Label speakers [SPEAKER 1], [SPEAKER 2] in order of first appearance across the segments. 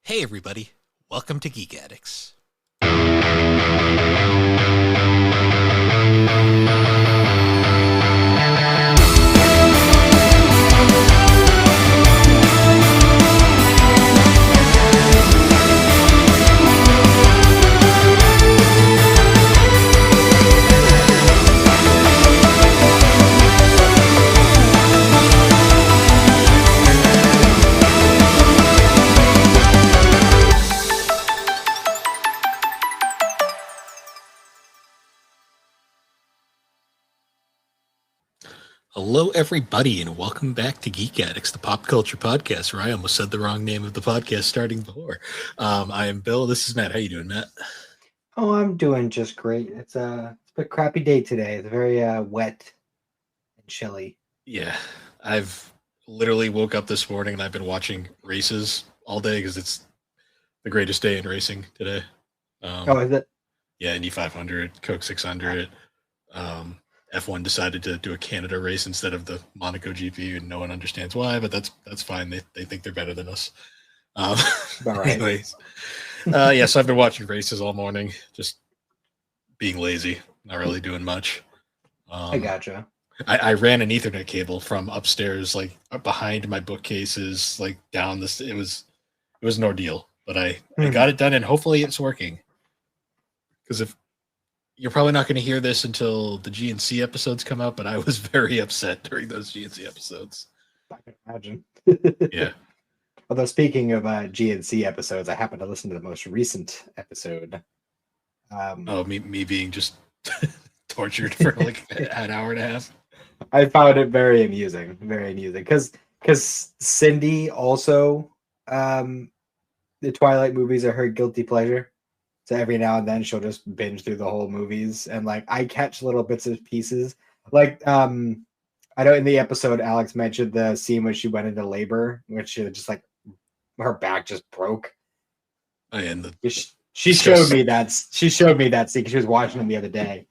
[SPEAKER 1] Hey everybody, welcome to Geek Addicts. Hello everybody and welcome back to Geek Addicts, the pop culture podcast where I almost said the wrong name of the podcast starting before. I am Bill, this is Matt. How you doing, Matt?
[SPEAKER 2] Oh, I'm doing just great. It's a crappy day today. It's very wet and chilly.
[SPEAKER 1] Yeah, I've literally woke up this morning and I've been watching races all day because it's the greatest day in racing today.
[SPEAKER 2] Oh, is it?
[SPEAKER 1] Yeah, Indy 500, Coke 600. F1 decided to do a Canada race instead of the Monaco GP, and no one understands why, but that's fine. They think they're better than us.
[SPEAKER 2] About right.
[SPEAKER 1] Anyways, yeah, so I've been watching races all morning, just being lazy, not really doing much.
[SPEAKER 2] I gotcha.
[SPEAKER 1] I ran an Ethernet cable from upstairs, like behind my bookcases, like down this. It was an ordeal, but I got it done, and hopefully it's working. Because if you're probably not going to hear this until the GNC episodes come out, but I was very upset during those GNC episodes.
[SPEAKER 2] I can imagine.
[SPEAKER 1] Yeah.
[SPEAKER 2] Although speaking of GNC episodes, I happened to listen to the most recent episode.
[SPEAKER 1] Me being just tortured for like an hour and a half.
[SPEAKER 2] I found it very amusing, because Cindy also, the Twilight movies are her guilty pleasure. So every now and then she'll just binge through the whole movies, and like I catch little bits and pieces. Like I know in the episode Alex mentioned the scene when she went into labor, which she just like her back just broke.
[SPEAKER 1] Oh, yeah, and
[SPEAKER 2] she showed me that scene because she was watching it the other day.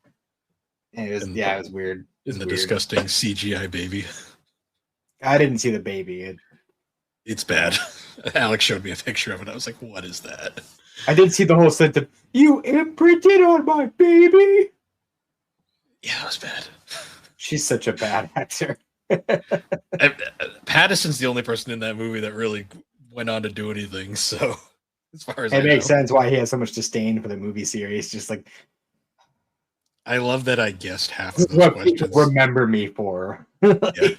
[SPEAKER 2] And it was it was weird.
[SPEAKER 1] Disgusting CGI baby.
[SPEAKER 2] I didn't see the baby.
[SPEAKER 1] It's bad. Alex showed me a picture of it. I was like, what is that?
[SPEAKER 2] I did see the whole sentence. You imprinted on my baby.
[SPEAKER 1] Yeah, it was bad.
[SPEAKER 2] She's such a bad actor.
[SPEAKER 1] Pattinson's the only person in that movie that really went on to do anything. So, as far as
[SPEAKER 2] it makes sense why he has so much disdain for the movie series. Just like,
[SPEAKER 1] I love that I guessed half of those questions.
[SPEAKER 2] Remember me for.
[SPEAKER 1] Yeah.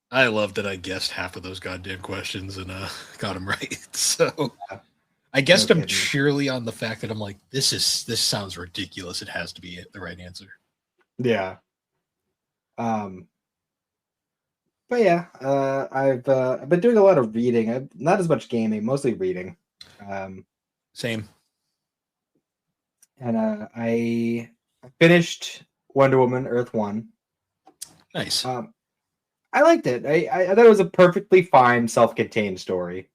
[SPEAKER 1] I love that I guessed half of those goddamn questions and got them right. So. I guessed him purely on the fact that I'm like, this sounds ridiculous. It has to be the right answer.
[SPEAKER 2] Yeah. But yeah, I've been doing a lot of reading. Not as much gaming, mostly reading.
[SPEAKER 1] Same.
[SPEAKER 2] And I finished Wonder Woman Earth 1.
[SPEAKER 1] Nice.
[SPEAKER 2] I liked it. I thought it was a perfectly fine, self-contained story.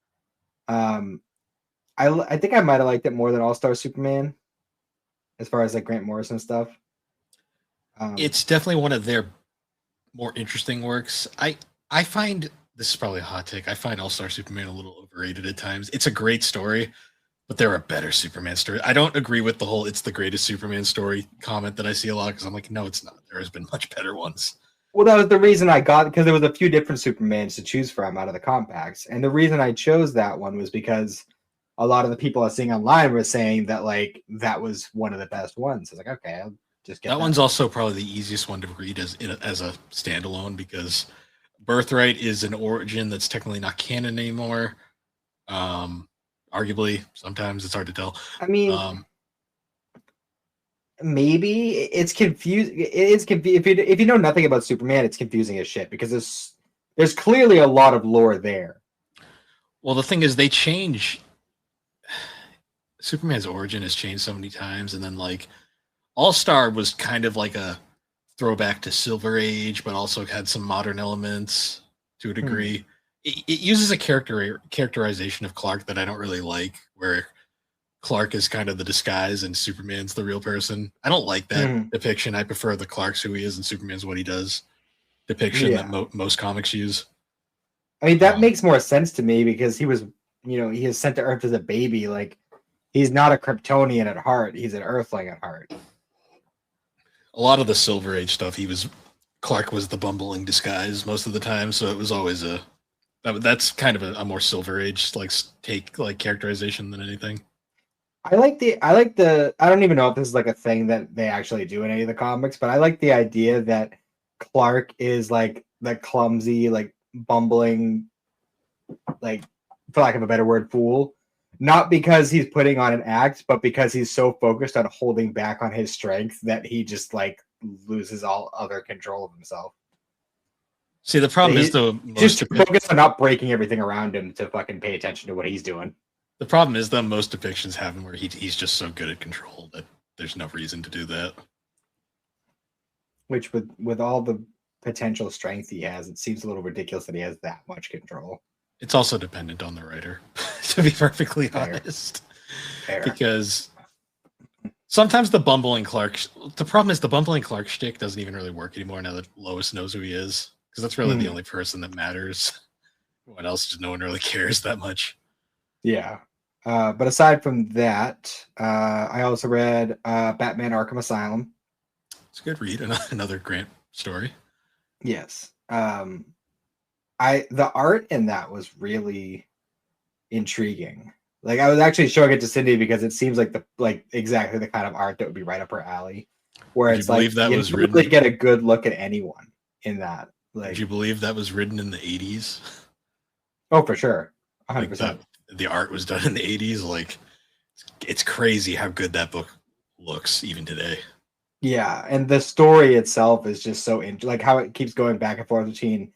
[SPEAKER 2] I think I might have liked it more than All-Star Superman, as far as like Grant Morrison stuff.
[SPEAKER 1] It's definitely one of their more interesting works. I find, this is probably a hot take, I find All-Star Superman a little overrated at times. It's a great story, but there are better Superman stories. I don't agree with the whole "it's the greatest Superman story" comment that I see a lot, because I'm like, no, it's not. There has been much better ones.
[SPEAKER 2] Well, that was the reason I got, because there was a few different Supermans to choose from out of the compacts, and the reason I chose that one was because a lot of the people I was seeing online were saying that like that was one of the best ones. I was like, okay, I'll just get
[SPEAKER 1] that one's also probably the easiest one to read as a standalone, because Birthright is an origin that's technically not canon anymore. Arguably, sometimes it's hard to tell.
[SPEAKER 2] I mean, maybe it's confusing. It's confusing if you know nothing about Superman. It's confusing as shit because there's clearly a lot of lore there.
[SPEAKER 1] Well, the thing is, they change. Superman's origin has changed so many times, and then like All-Star was kind of like a throwback to Silver Age, but also had some modern elements to a degree. It uses a characterization of Clark that I don't really like, where Clark is kind of the disguise and Superman's the real person. I don't like that depiction. I prefer the Clark's who he is and Superman's what he does depiction that most comics use.
[SPEAKER 2] I mean, that makes more sense to me because he was he is sent to Earth as a baby. Like, he's not a Kryptonian at heart. He's an Earthling at heart.
[SPEAKER 1] A lot of the Silver Age stuff, Clark was the bumbling disguise most of the time, so it was always that's kind of a more Silver Age characterization than anything.
[SPEAKER 2] I like the I don't even know if this is like a thing that they actually do in any of the comics, but I like the idea that Clark is like the clumsy, like bumbling, like, for lack of a better word, fool. Not because he's putting on an act, but because he's so focused on holding back on his strength that he just like loses all other control of himself.
[SPEAKER 1] See, the problem is though,
[SPEAKER 2] just focused on not breaking everything around him to fucking pay attention to what he's doing.
[SPEAKER 1] The problem is that most depictions have him where he's just so good at control that there's no reason to do that.
[SPEAKER 2] Which, with all the potential strength he has, it seems a little ridiculous that he has that much control.
[SPEAKER 1] It's also dependent on the writer, to be perfectly honest.
[SPEAKER 2] Fair.
[SPEAKER 1] Because sometimes the bumbling Clark shtick doesn't even really work anymore now that Lois knows who he is. Because that's really the only person that matters. What else? No one really cares that much.
[SPEAKER 2] Yeah. But aside from that, I also read Batman Arkham Asylum.
[SPEAKER 1] It's a good read. Another Grant story.
[SPEAKER 2] Yes. The art in that was really intriguing. Like, I was actually showing it to Cindy because it seems like exactly the kind of art that would be right up her alley. Where it's like you really get a good look at anyone in that. Like,
[SPEAKER 1] did you believe that was written in the 80s?
[SPEAKER 2] Oh, for sure. 100%.
[SPEAKER 1] Like the art was done in the 80s. Like, it's crazy how good that book looks even today.
[SPEAKER 2] Yeah, and the story itself is just so like how it keeps going back and forth between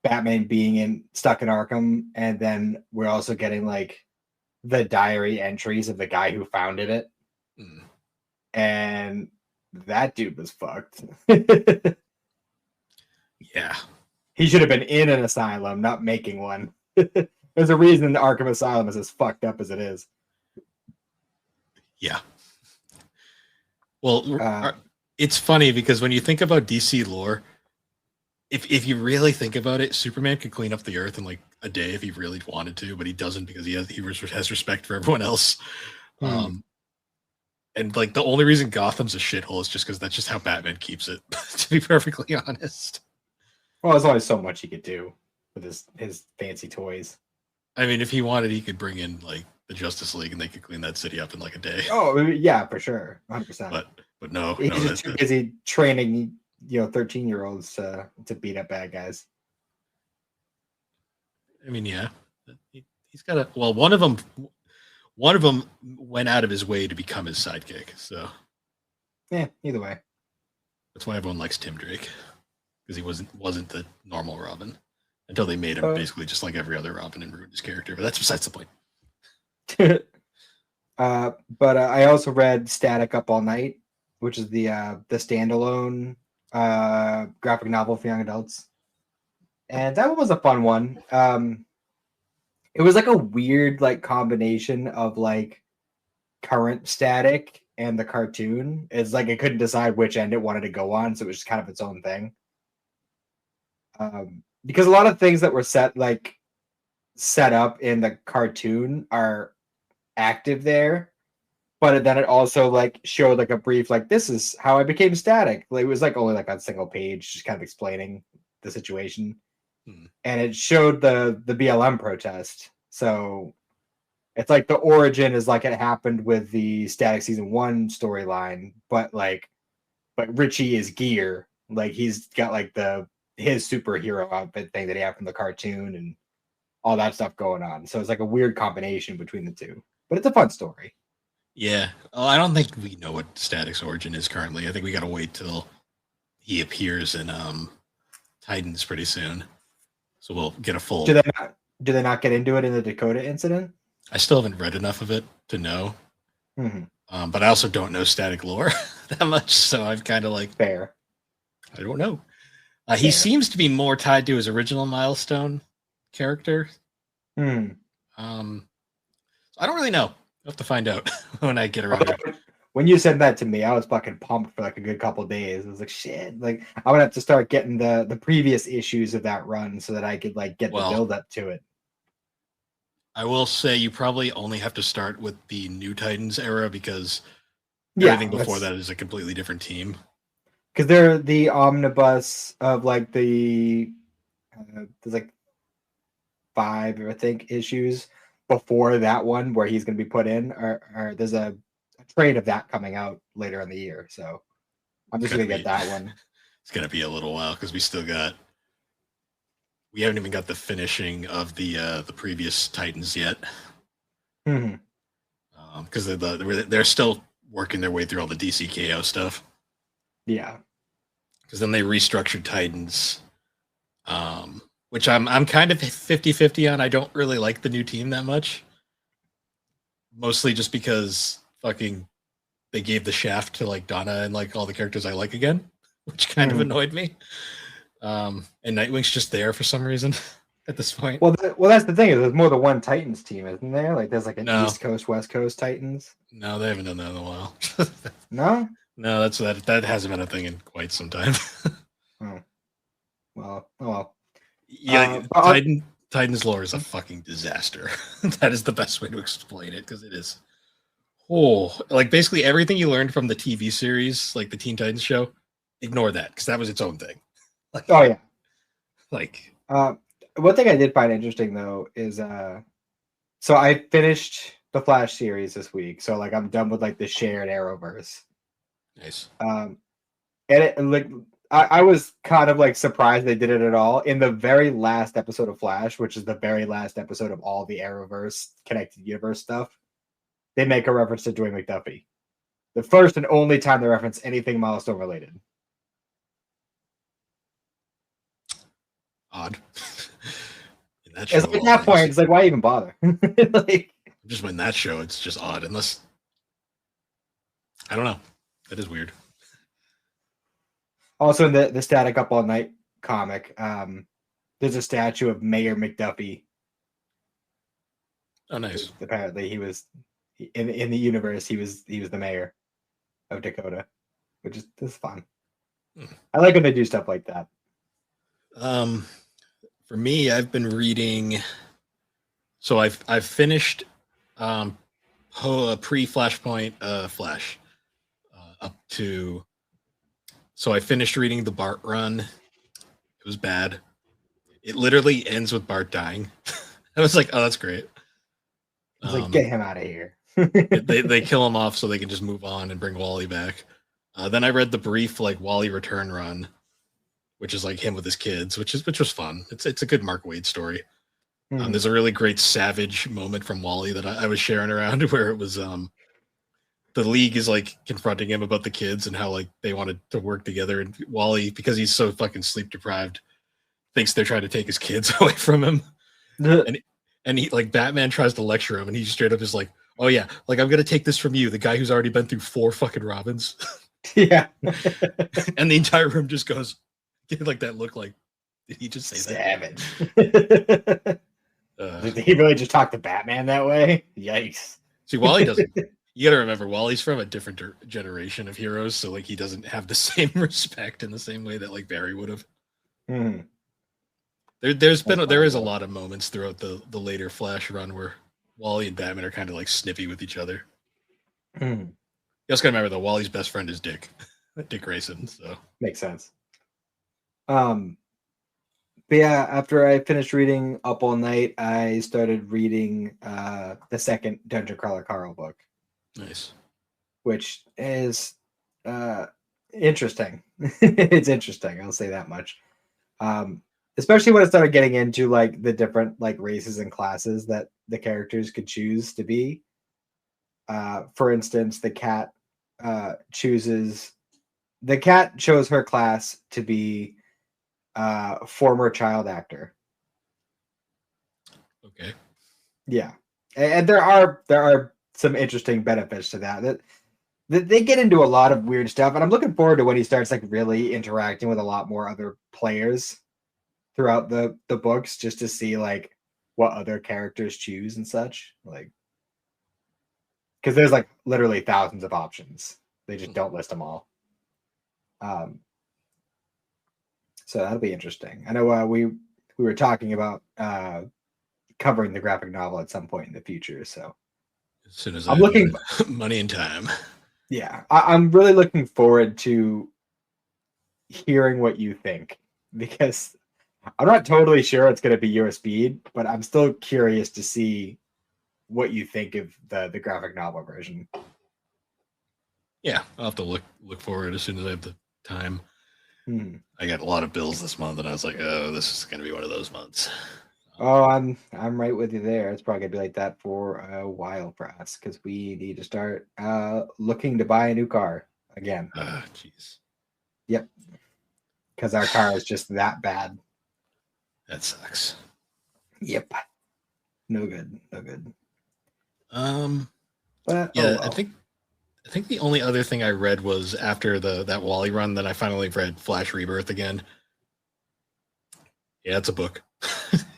[SPEAKER 2] Batman being stuck in Arkham, and then we're also getting like the diary entries of the guy who founded it. And that dude was fucked.
[SPEAKER 1] Yeah.
[SPEAKER 2] He should have been in an asylum, not making one. There's a reason the Arkham Asylum is as fucked up as it is.
[SPEAKER 1] Yeah. Well, it's funny because when you think about DC lore, if you really think about it, Superman could clean up the Earth in like a day if he really wanted to, but he doesn't because he has respect for everyone else. And like the only reason Gotham's a shithole is just because that's just how Batman keeps it. To be perfectly honest.
[SPEAKER 2] Well, there's only so much he could do with his fancy toys.
[SPEAKER 1] I mean, if he wanted, he could bring in like the Justice League and they could clean that city up in like a day.
[SPEAKER 2] Oh yeah, for sure, 100%.
[SPEAKER 1] But no,
[SPEAKER 2] he's just too busy training 13-year-olds to beat up bad guys.
[SPEAKER 1] I mean, yeah, he's got a one of them went out of his way to become his sidekick. So
[SPEAKER 2] yeah, either way,
[SPEAKER 1] that's why everyone likes Tim Drake, because he wasn't the normal Robin until they made him basically just like every other Robin and ruined his character. But that's besides the point.
[SPEAKER 2] But I also read Static Up All Night, which is the standalone graphic novel for young adults, and that one was a fun one. It was like a weird like combination of like current Static and the cartoon. It's like it couldn't decide which end it wanted to go on, so it was just kind of its own thing. Because a lot of things that were set up in the cartoon are active there, but then it also like showed like a brief like this is how I became Static. Like, it was like only like on a single page, just kind of explaining the situation. And it showed the BLM protest. So it's like the origin is like it happened with the Static season 1 storyline, but Richie is Gear. Like, he's got like his superhero outfit thing that he had from the cartoon and all that stuff going on. So it's like a weird combination between the two, but it's a fun story.
[SPEAKER 1] Yeah. I don't think we know what Static's origin is currently. I think we got to wait till he appears in Titans pretty soon. So we'll get a full...
[SPEAKER 2] Do they not get into it in the Dakota incident?
[SPEAKER 1] I still haven't read enough of it to know. But I also don't know Static lore that much, so I'm kind of like...
[SPEAKER 2] Fair.
[SPEAKER 1] I don't know. He seems to be more tied to his original Milestone character.
[SPEAKER 2] I
[SPEAKER 1] don't really know. I'll have to find out when I get around to it.
[SPEAKER 2] When you said that to me, I was fucking pumped for like a good couple days. I was like, shit, like I would have to start getting the previous issues of that run so that I could like get the build up to it.
[SPEAKER 1] I will say you probably only have to start with the New Titans era because
[SPEAKER 2] Yeah,
[SPEAKER 1] everything before
[SPEAKER 2] that's
[SPEAKER 1] that is a completely different team.
[SPEAKER 2] because they're the omnibus of like there's like 5, I think, issues before that one where he's going to be put in, or there's a trade of that coming out later in the year. So I'm
[SPEAKER 1] It's
[SPEAKER 2] just
[SPEAKER 1] gonna
[SPEAKER 2] going to get
[SPEAKER 1] be
[SPEAKER 2] that one.
[SPEAKER 1] it's gonna be a little while because we haven't even got the finishing of the previous Titans yet
[SPEAKER 2] Hmm.
[SPEAKER 1] because they're still working their way through all the DCKO stuff.
[SPEAKER 2] Yeah.
[SPEAKER 1] Because then they restructured Titans, which I'm kind of 50-50 on. I don't really like the new team that much, mostly just because fucking they gave the shaft to like Donna and like all the characters I like again, which kind of
[SPEAKER 2] Hmm.
[SPEAKER 1] annoyed me. And Nightwing's just there for some reason at this point.
[SPEAKER 2] Well, that's the thing is there's more than one Titans team, isn't there? Like there's like an
[SPEAKER 1] No,
[SPEAKER 2] East Coast, West Coast Titans.
[SPEAKER 1] no, they haven't done that in a while.
[SPEAKER 2] No.
[SPEAKER 1] No, that hasn't been a thing in quite some time.
[SPEAKER 2] Oh well. Oh well.
[SPEAKER 1] Yeah,
[SPEAKER 2] But
[SPEAKER 1] Titan's lore is a fucking disaster. That is the best way to explain it because it is. Oh, like basically everything you learned from the TV series, like the Teen Titans show, ignore that because that was its own thing. Like,
[SPEAKER 2] oh yeah.
[SPEAKER 1] like
[SPEAKER 2] Uh, One thing I did find interesting though is so I finished the Flash series this week, so like I'm done with like the shared Arrowverse.
[SPEAKER 1] nice.
[SPEAKER 2] Um, and it like I was kind of like surprised they did it at all in the very last episode of Flash, which is the very last episode of all the Arrowverse connected universe stuff. They make a reference to Dwayne McDuffie, the first and only time they reference anything milestone related.
[SPEAKER 1] Odd. In that show,
[SPEAKER 2] It's
[SPEAKER 1] of
[SPEAKER 2] like
[SPEAKER 1] all
[SPEAKER 2] that point,
[SPEAKER 1] things,
[SPEAKER 2] it's like why even bother? Like,
[SPEAKER 1] just in that show, it's just odd. Unless I don't know, that is weird.
[SPEAKER 2] also in the Static Up All Night comic, there's a statue of Mayor McDuffie.
[SPEAKER 1] Oh, nice.
[SPEAKER 2] Apparently, he was in the universe. He was the mayor of Dakota, which is fun.
[SPEAKER 1] Hmm.
[SPEAKER 2] I like when they do stuff like that.
[SPEAKER 1] Um, for me, I've been reading. So I've finished pre Flashpoint Flash up to. So I finished reading the Bart run. It was bad. It literally ends with Bart dying. I was like, oh, that's great.
[SPEAKER 2] It's like get him out of here.
[SPEAKER 1] They kill him off so they can just move on and bring Wally back. Then I read the brief like Wally return run, which is like him with his kids, which was fun. It's a good Mark Waid story.
[SPEAKER 2] Hmm.
[SPEAKER 1] There's a really great savage moment from Wally that I was sharing around where it was the league is like confronting him about the kids and how like they wanted to work together, and Wally, because he's so fucking sleep deprived, thinks they're trying to take his kids away from him. And he like Batman tries to lecture him and he straight up is like, oh yeah, like I'm gonna take this from you, the guy who's already been through 4 fucking Robins.
[SPEAKER 2] Yeah.
[SPEAKER 1] And the entire room just goes like that look like, did he just say
[SPEAKER 2] Savage.
[SPEAKER 1] that?
[SPEAKER 2] Did he really just talk to Batman that way? Yikes.
[SPEAKER 1] See, Wally doesn't. You gotta remember, Wally's from a different generation of heroes, so like he doesn't have the same respect in the same way that like Barry would have.
[SPEAKER 2] Hmm.
[SPEAKER 1] There is a lot of moments throughout the later Flash run where Wally and Batman are kind of like snippy with each other.
[SPEAKER 2] Hmm.
[SPEAKER 1] You also gotta remember though, Wally's best friend is Dick, Dick Grayson. So
[SPEAKER 2] Makes sense. But yeah, after I finished reading Up All Night, I started reading the second Dungeon Crawler Carl book,
[SPEAKER 1] nice.
[SPEAKER 2] which is interesting. It's interesting, I'll say that much. Especially when I started getting into like the different like races and classes that the characters could choose to be. For instance, the cat chose her class to be former child actor.
[SPEAKER 1] Okay.
[SPEAKER 2] Yeah, and there are some interesting benefits to that. That they get into a lot of weird stuff, and I'm looking forward to when he starts like really interacting with a lot more other players throughout the books, just to see like what other characters choose and such. Like, because there's like literally thousands of options. They just don't list them all. So that'll be interesting. I know we were talking about covering the graphic novel at some point in the future. So
[SPEAKER 1] As soon as
[SPEAKER 2] I'm
[SPEAKER 1] I
[SPEAKER 2] looking.
[SPEAKER 1] have money and time.
[SPEAKER 2] Yeah, I'm really looking forward to hearing what you think because I'm not totally sure it's going to be your speed, but I'm still curious to see what you think of the graphic novel version.
[SPEAKER 1] Yeah, I'll have to look forward as soon as I have the time.
[SPEAKER 2] Hmm.
[SPEAKER 1] I got a lot of bills this month, and I was like, oh, this is going to be one of those months.
[SPEAKER 2] Oh, I'm right with you there. It's probably gonna be like that for a while for us because we need to start looking to buy a new car again.
[SPEAKER 1] Jeez.
[SPEAKER 2] Yep, because our car is just that bad.
[SPEAKER 1] That sucks.
[SPEAKER 2] Yep, no good, no good. But
[SPEAKER 1] Yeah,
[SPEAKER 2] well.
[SPEAKER 1] I think the only other thing I read was after that Wally run. Then I finally read Flash Rebirth again. Yeah, it's a book.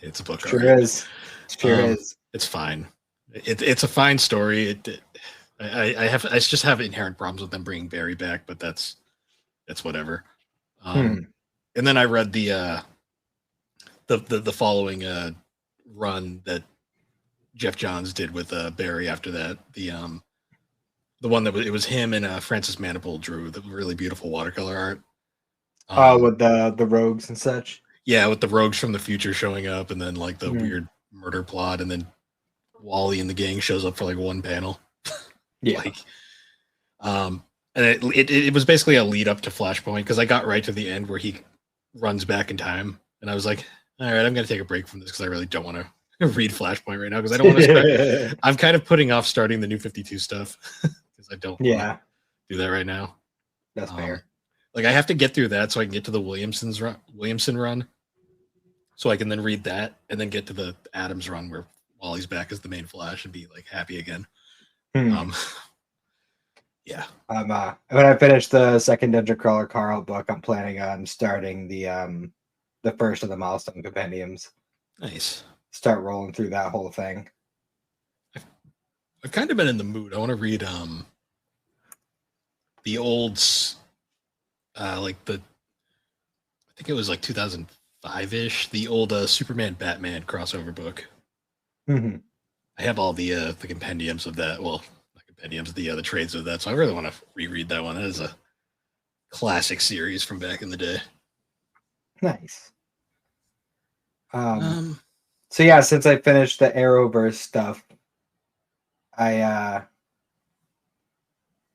[SPEAKER 1] It's a book.
[SPEAKER 2] Sure
[SPEAKER 1] Right.
[SPEAKER 2] is. Sure is.
[SPEAKER 1] It's fine. It's a fine story. I just have inherent problems with them bringing Barry back, but that's whatever. And then I read the following run that Jeff Johns did with Barry after that. The one that it was him and Francis Manipul drew the really beautiful watercolor art.
[SPEAKER 2] With the rogues and such.
[SPEAKER 1] Yeah, with the rogues from the future showing up, and then like the weird murder plot, and then Wally and the gang shows up for like one panel.
[SPEAKER 2] Yeah.
[SPEAKER 1] And it was basically a lead up to Flashpoint because I got right to the end where he runs back in time, and I was like, all right, I'm gonna take a break from this because I really don't want to read Flashpoint right now because I don't want to start. I'm kind of putting off starting the New 52 stuff because I don't want to do that right now.
[SPEAKER 2] That's fair.
[SPEAKER 1] Like I have to get through that so I can get to the Williamson run, so I can then read that and then get to the Adams run where Wally's back as the main Flash and be like happy again. Yeah.
[SPEAKER 2] When I finish the second Dungeon Crawler Carl book, I'm planning on starting the first of the Milestone Compendiums.
[SPEAKER 1] Nice.
[SPEAKER 2] Start rolling through that whole thing.
[SPEAKER 1] I've kind of been in the mood. I want to read the old I think it was like 2005-ish, the old Superman Batman crossover book.
[SPEAKER 2] Mm-hmm.
[SPEAKER 1] I have all the compendiums of that. Well, not compendiums, the trades of that. So I really want to reread that one. That is a classic series from back in the day.
[SPEAKER 2] Nice. So yeah, since I finished the Arrowverse stuff, I'm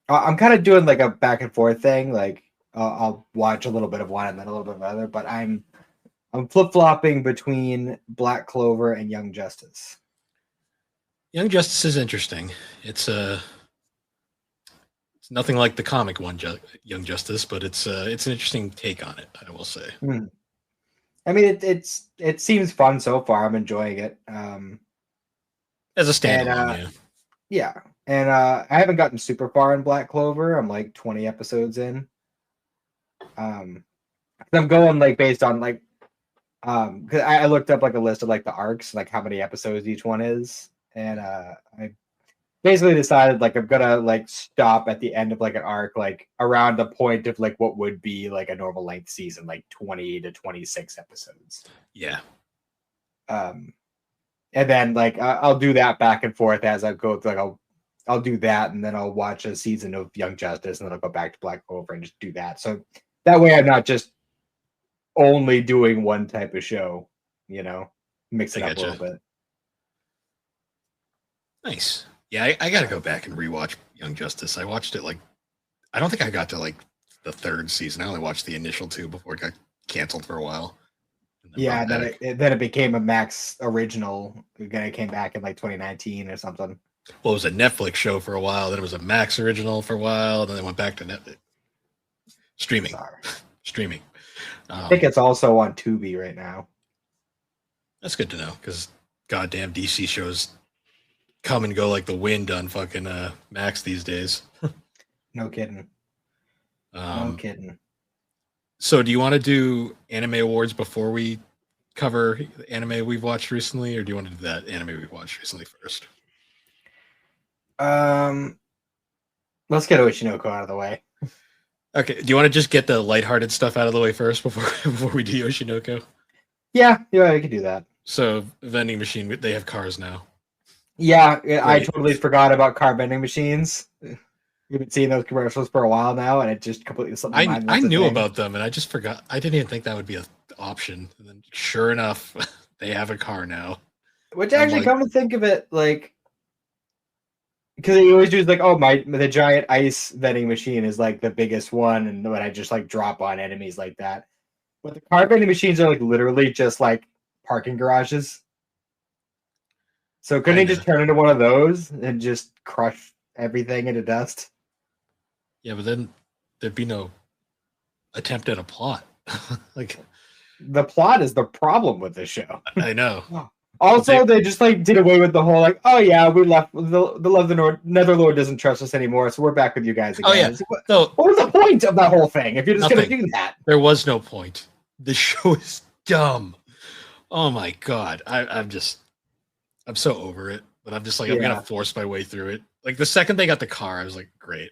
[SPEAKER 2] kind of doing like a back and forth thing. Like I'll watch a little bit of one and then a little bit of other, but I'm flip flopping between Black Clover and Young Justice.
[SPEAKER 1] Young Justice is interesting. It's nothing like the comic one, Young Justice, but it's an interesting take on it. I will say.
[SPEAKER 2] I mean, it seems fun so far. I'm enjoying it.
[SPEAKER 1] As a standalone,
[SPEAKER 2] yeah. And I haven't gotten super far in Black Clover. I'm like 20 episodes in. I'm going like based on like, because I looked up like a list of like the arcs, like how many episodes each one is, and I basically decided like I'm gonna like stop at the end of like an arc, like around the point of like what would be like a normal length season, like 20 to 26 episodes.
[SPEAKER 1] Yeah.
[SPEAKER 2] And then like I'll do that back and forth as I go. Like I'll do that, and then I'll watch a season of Young Justice, and then I'll go back to Black Clover and just do that. So that way, I'm not just only doing one type of show. You know, mix it up a little bit.
[SPEAKER 1] Nice. Yeah, I got to go back and rewatch Young Justice. I watched it like, I don't think I got to like the third season. I only watched the initial two before it got canceled for a while.
[SPEAKER 2] Yeah, then it became a Max original. It came back in like 2019 or something.
[SPEAKER 1] Well, it was a Netflix show for a while. Then it was a Max original for a while. Then they went back to Netflix. Streaming. Streaming.
[SPEAKER 2] I think it's also on Tubi right now.
[SPEAKER 1] That's good to know because goddamn DC shows come and go like the wind on fucking Max these days.
[SPEAKER 2] No kidding. No kidding.
[SPEAKER 1] So do you want to do anime awards before we cover the anime we've watched recently, or do you want to do that anime we've watched recently first?
[SPEAKER 2] Let's get Oshinoko out of the way.
[SPEAKER 1] Okay. Do you want to just get the lighthearted stuff out of the way first before we do Oshinoko?
[SPEAKER 2] Yeah, we can do that.
[SPEAKER 1] So vending machine, they have cars now.
[SPEAKER 2] Yeah, I
[SPEAKER 1] Great.
[SPEAKER 2] totally forgot about car vending machines. You've been seeing those commercials for a while now, and it just completely slipped my mind.
[SPEAKER 1] I
[SPEAKER 2] That's a
[SPEAKER 1] knew
[SPEAKER 2] thing.
[SPEAKER 1] about them and I just forgot. I didn't even think that would be an option. And then sure enough, they have a car now.
[SPEAKER 2] Which
[SPEAKER 1] I'm
[SPEAKER 2] actually,
[SPEAKER 1] like,
[SPEAKER 2] come to think of it, like, because they always do is like, oh, the giant ice vending machine is like the biggest one, and when I just like drop on enemies like that. But the car vending machines are like literally just like parking garages. So couldn't he
[SPEAKER 1] kinda.
[SPEAKER 2] just turn into one of those and just crush everything into dust?
[SPEAKER 1] Yeah, but then there'd be no attempt at a plot. Like,
[SPEAKER 2] The plot is the problem with this show.
[SPEAKER 1] I know.
[SPEAKER 2] Also, they just like did away with the whole like, oh yeah, we left the love the Netherlord doesn't trust us anymore, so we're back with you guys again.
[SPEAKER 1] Oh yeah.
[SPEAKER 2] Like,
[SPEAKER 1] No,
[SPEAKER 2] what was the point of that whole thing if you're just
[SPEAKER 1] nothing.
[SPEAKER 2] gonna do that?
[SPEAKER 1] There was no point. The show is dumb. Oh my god. I'm so over it. But I'm just like, I'm
[SPEAKER 2] Yeah.
[SPEAKER 1] gonna force my way through it. Like the second they got the car, I was like, great.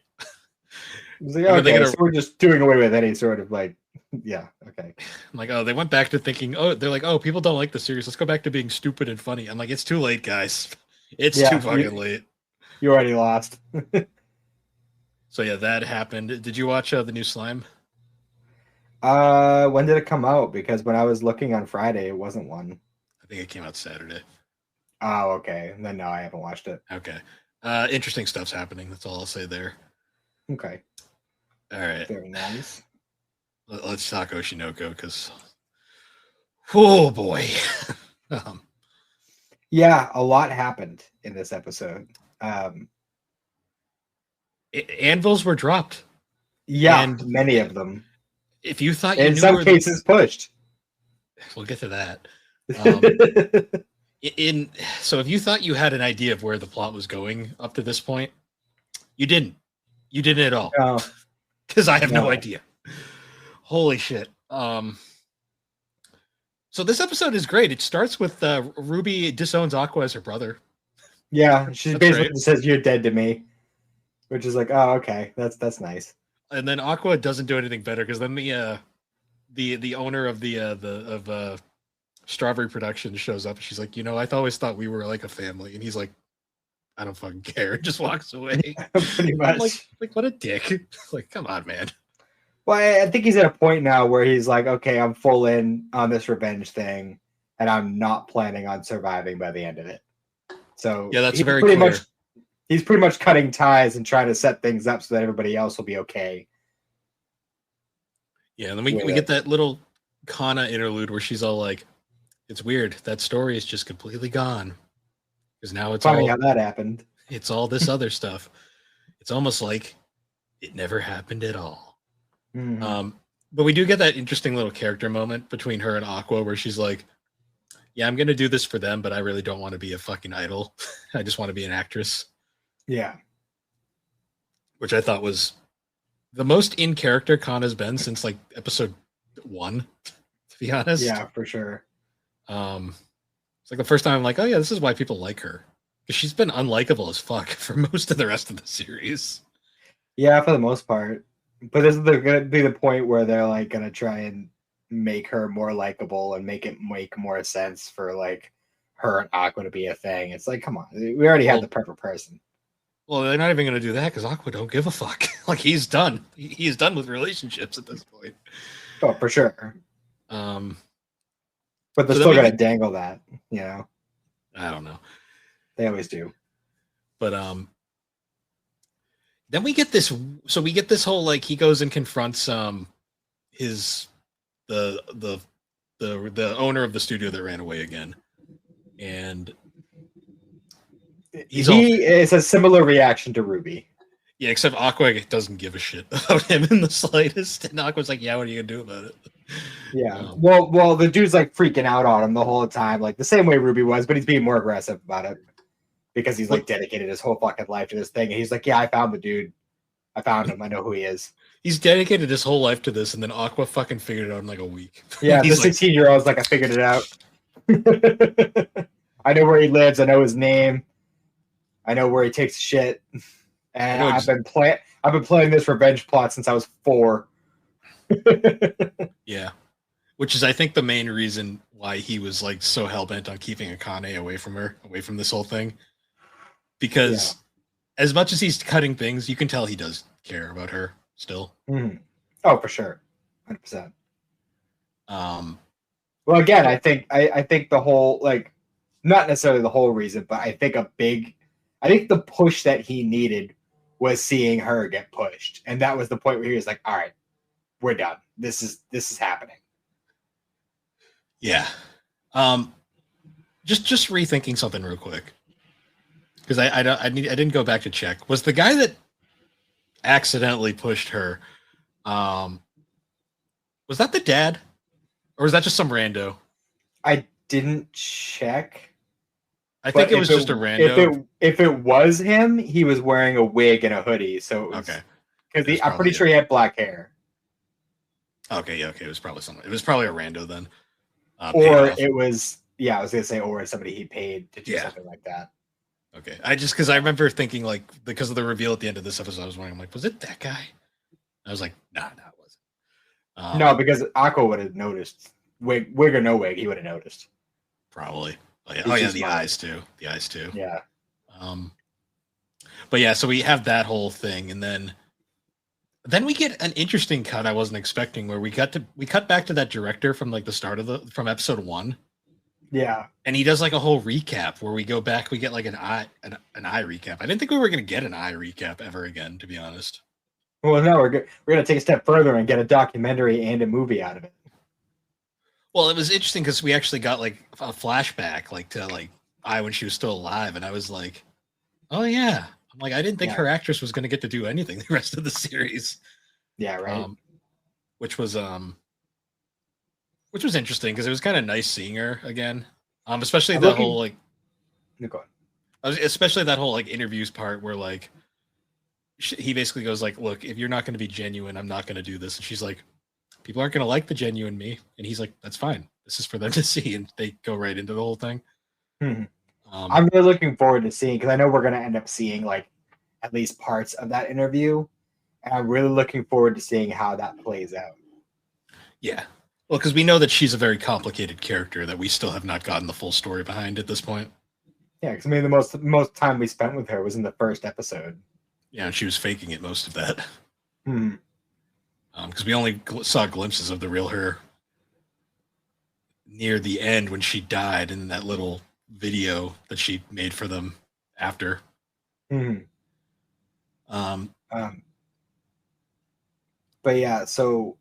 [SPEAKER 2] It's like,
[SPEAKER 1] Like, are they
[SPEAKER 2] okay,
[SPEAKER 1] gonna-
[SPEAKER 2] so we're just doing away with any sort of like, yeah, okay.
[SPEAKER 1] I'm like, oh, they went back to thinking, oh, they're like, oh, people don't like the series. Let's go back to being stupid and funny. I'm like, it's too late, guys. It's
[SPEAKER 2] Yeah,
[SPEAKER 1] too fucking late.
[SPEAKER 2] You already lost.
[SPEAKER 1] So yeah, that happened. Did you watch the new Slime?
[SPEAKER 2] When did it come out? Because when I was looking on Friday, it wasn't one.
[SPEAKER 1] I think it came out Saturday.
[SPEAKER 2] Oh, okay. Then no, I haven't watched it.
[SPEAKER 1] Okay. Interesting stuff's happening. That's all I'll say there.
[SPEAKER 2] Okay.
[SPEAKER 1] All right.
[SPEAKER 2] Very nice.
[SPEAKER 1] Let's talk Oshinoko because, oh boy.
[SPEAKER 2] Yeah, a lot happened in this episode.
[SPEAKER 1] Anvils were dropped.
[SPEAKER 2] Yeah,
[SPEAKER 1] And
[SPEAKER 2] many of them.
[SPEAKER 1] If you thought you
[SPEAKER 2] In
[SPEAKER 1] knew
[SPEAKER 2] some
[SPEAKER 1] where
[SPEAKER 2] cases, pushed.
[SPEAKER 1] we'll get to that. Um, so if you thought you had an idea of where the plot was going up to this point, you didn't. You didn't at all.
[SPEAKER 2] No.
[SPEAKER 1] Because I have no
[SPEAKER 2] No.
[SPEAKER 1] idea. Holy shit. So this episode is great. It starts with Ruby disowns Aqua as her brother.
[SPEAKER 2] Yeah, she
[SPEAKER 1] That's
[SPEAKER 2] basically
[SPEAKER 1] great.
[SPEAKER 2] says you're dead to me, which is like, oh, okay, that's nice.
[SPEAKER 1] And then Aqua doesn't do anything better because then the owner of the Strawberry Productions shows up and she's like, I always thought we were like a family, and he's like, I don't fucking care, just walks away.
[SPEAKER 2] Pretty much.
[SPEAKER 1] I'm like what a dick. Like, come on, man.
[SPEAKER 2] Well, I think he's at a point now where he's like, okay, I'm full in on this revenge thing, and I'm not planning on surviving by the end of it. So
[SPEAKER 1] Yeah, that's
[SPEAKER 2] he's
[SPEAKER 1] very
[SPEAKER 2] pretty
[SPEAKER 1] clear.
[SPEAKER 2] much he's pretty much cutting ties and trying to set things up so that everybody else will be okay.
[SPEAKER 1] Yeah, and then we
[SPEAKER 2] Yeah.
[SPEAKER 1] get that little Kana interlude where she's all like, it's weird, that story is just completely gone. Because now it's
[SPEAKER 2] Funny
[SPEAKER 1] all
[SPEAKER 2] how that happened.
[SPEAKER 1] it's all this other stuff. It's almost like it never happened at all.
[SPEAKER 2] Mhm.
[SPEAKER 1] But we do get that interesting little character moment between her and Aqua where she's like, yeah, I'm gonna do this for them, but I really don't want to be a fucking idol. I just want to be an actress.
[SPEAKER 2] Yeah.
[SPEAKER 1] Which I thought was the most in character Kana's been since like episode 1, to be honest.
[SPEAKER 2] Yeah, for sure.
[SPEAKER 1] It's like the first time I'm like, oh yeah, this is why people like her. Because she's been unlikable as fuck for most of the rest of the series.
[SPEAKER 2] Yeah, for the most part. But this is gonna be the point where they're like gonna try and make her more likable and make it make more sense for like her and Aqua to be a thing. It's like, come on, we already had the perfect person.
[SPEAKER 1] Well, they're not even going to do that because Aqua don't give a fuck. Like, he's done. He's done with relationships at this point.
[SPEAKER 2] Oh, for sure.
[SPEAKER 1] Um,
[SPEAKER 2] But they're
[SPEAKER 1] So then
[SPEAKER 2] still
[SPEAKER 1] we
[SPEAKER 2] gonna
[SPEAKER 1] get-
[SPEAKER 2] dangle that,
[SPEAKER 1] I don't know.
[SPEAKER 2] They always do.
[SPEAKER 1] But then we get this. So we get this whole like he goes and confronts his the owner of the studio that ran away again, and he's all
[SPEAKER 2] It's a similar reaction to Ruby.
[SPEAKER 1] yeah. Except Aqua doesn't give a shit about him in the slightest, and Aqua's like, yeah, what are you gonna do about it?
[SPEAKER 2] Yeah. Well, the dude's like freaking out on him the whole time, like the same way Ruby was, but he's being more aggressive about it because he's like dedicated his whole fucking life to this thing. And he's like, yeah, I found the dude. I found him. I know who he is.
[SPEAKER 1] He's dedicated his whole life to this, and then Aqua fucking figured it out in like a week.
[SPEAKER 2] Yeah, the
[SPEAKER 1] He's like,
[SPEAKER 2] 16-year-old's like, I figured it out. I know where he lives. I know his name. I know where he takes shit. And
[SPEAKER 1] I know
[SPEAKER 2] I've been planning this revenge plot since I was 4.
[SPEAKER 1] yeah. which is I think the main reason why he was like so hell bent on keeping Akane away from her, away from this whole thing.
[SPEAKER 2] Yeah.
[SPEAKER 1] Because as much as he's cutting things, you can tell he does care about her still.
[SPEAKER 2] Mm-hmm. Oh, for sure, 100%.
[SPEAKER 1] Um,
[SPEAKER 2] Well, again, I think the whole like, not necessarily the whole reason, but I think the push that he needed was seeing her get pushed, and that was the point where he was like, "All right, we're done. This is happening."
[SPEAKER 1] yeah. Um, just rethinking something real quick because I didn't go back to check. Was the guy that accidentally pushed her? Um, was that the dad, or was that just some rando?
[SPEAKER 2] I didn't check,
[SPEAKER 1] I think
[SPEAKER 2] but
[SPEAKER 1] it was just a rando.
[SPEAKER 2] if it was him, he was wearing a wig and a hoodie, so it was
[SPEAKER 1] Okay,
[SPEAKER 2] because
[SPEAKER 1] it
[SPEAKER 2] I'm pretty sure he had black hair.
[SPEAKER 1] Okay, yeah, okay. It was probably someone. It was probably a rando then. Paid
[SPEAKER 2] Or
[SPEAKER 1] off.
[SPEAKER 2] it was, yeah, I was gonna say, or somebody he paid to do
[SPEAKER 1] Yeah.
[SPEAKER 2] something like that.
[SPEAKER 1] Okay. I just because I remember thinking like because of the reveal at the end of this episode, I was wondering like, was it that guy? I was like, nah, it wasn't.
[SPEAKER 2] No, because Akko would have noticed. Wig or no wig, he would have noticed.
[SPEAKER 1] Probably. Oh yeah,
[SPEAKER 2] He's too
[SPEAKER 1] the
[SPEAKER 2] smart.
[SPEAKER 1] eyes too. The eyes too.
[SPEAKER 2] Yeah.
[SPEAKER 1] But yeah, so we have that whole thing, and then we get an interesting cut I wasn't expecting where we cut back to that director from like the start of from episode 1.
[SPEAKER 2] Yeah.
[SPEAKER 1] And he does like a whole recap where we go back, we get like an eye recap. I didn't think we were gonna get an eye recap ever again, to be honest.
[SPEAKER 2] Well, no, we're gonna take a step further and get a documentary and a movie out of it.
[SPEAKER 1] Well, it was interesting because we actually got like a flashback like to like I when she was still alive, and I was like, oh yeah. I'm like, I didn't think her actress was gonna get to do anything the rest of the series.
[SPEAKER 2] Yeah, right.
[SPEAKER 1] Which was interesting because it was kind of nice seeing her again. Especially that whole like especially that whole like interviews part where like he basically goes like, look, if you're not going to be genuine, I'm not going to do this. And she's like, people aren't going to like the genuine me. And he's like, that's fine. This is for them to see. And they go right into the whole thing.
[SPEAKER 2] Mm-hmm. I'm really looking forward to seeing, because I know we're going to end up seeing like at least parts of that interview. And I'm really looking forward to seeing how that plays out.
[SPEAKER 1] Yeah. Well, because we know that she's a very complicated character that we still have not gotten the full story behind at this point.
[SPEAKER 2] Yeah, because I mean, the most time we spent with her was in the first episode.
[SPEAKER 1] Yeah, and she was faking it most of that.
[SPEAKER 2] Hmm.
[SPEAKER 1] Because we only saw glimpses of the real her near the end when she died in that little video that she made for them after.
[SPEAKER 2] Hmm. But yeah, so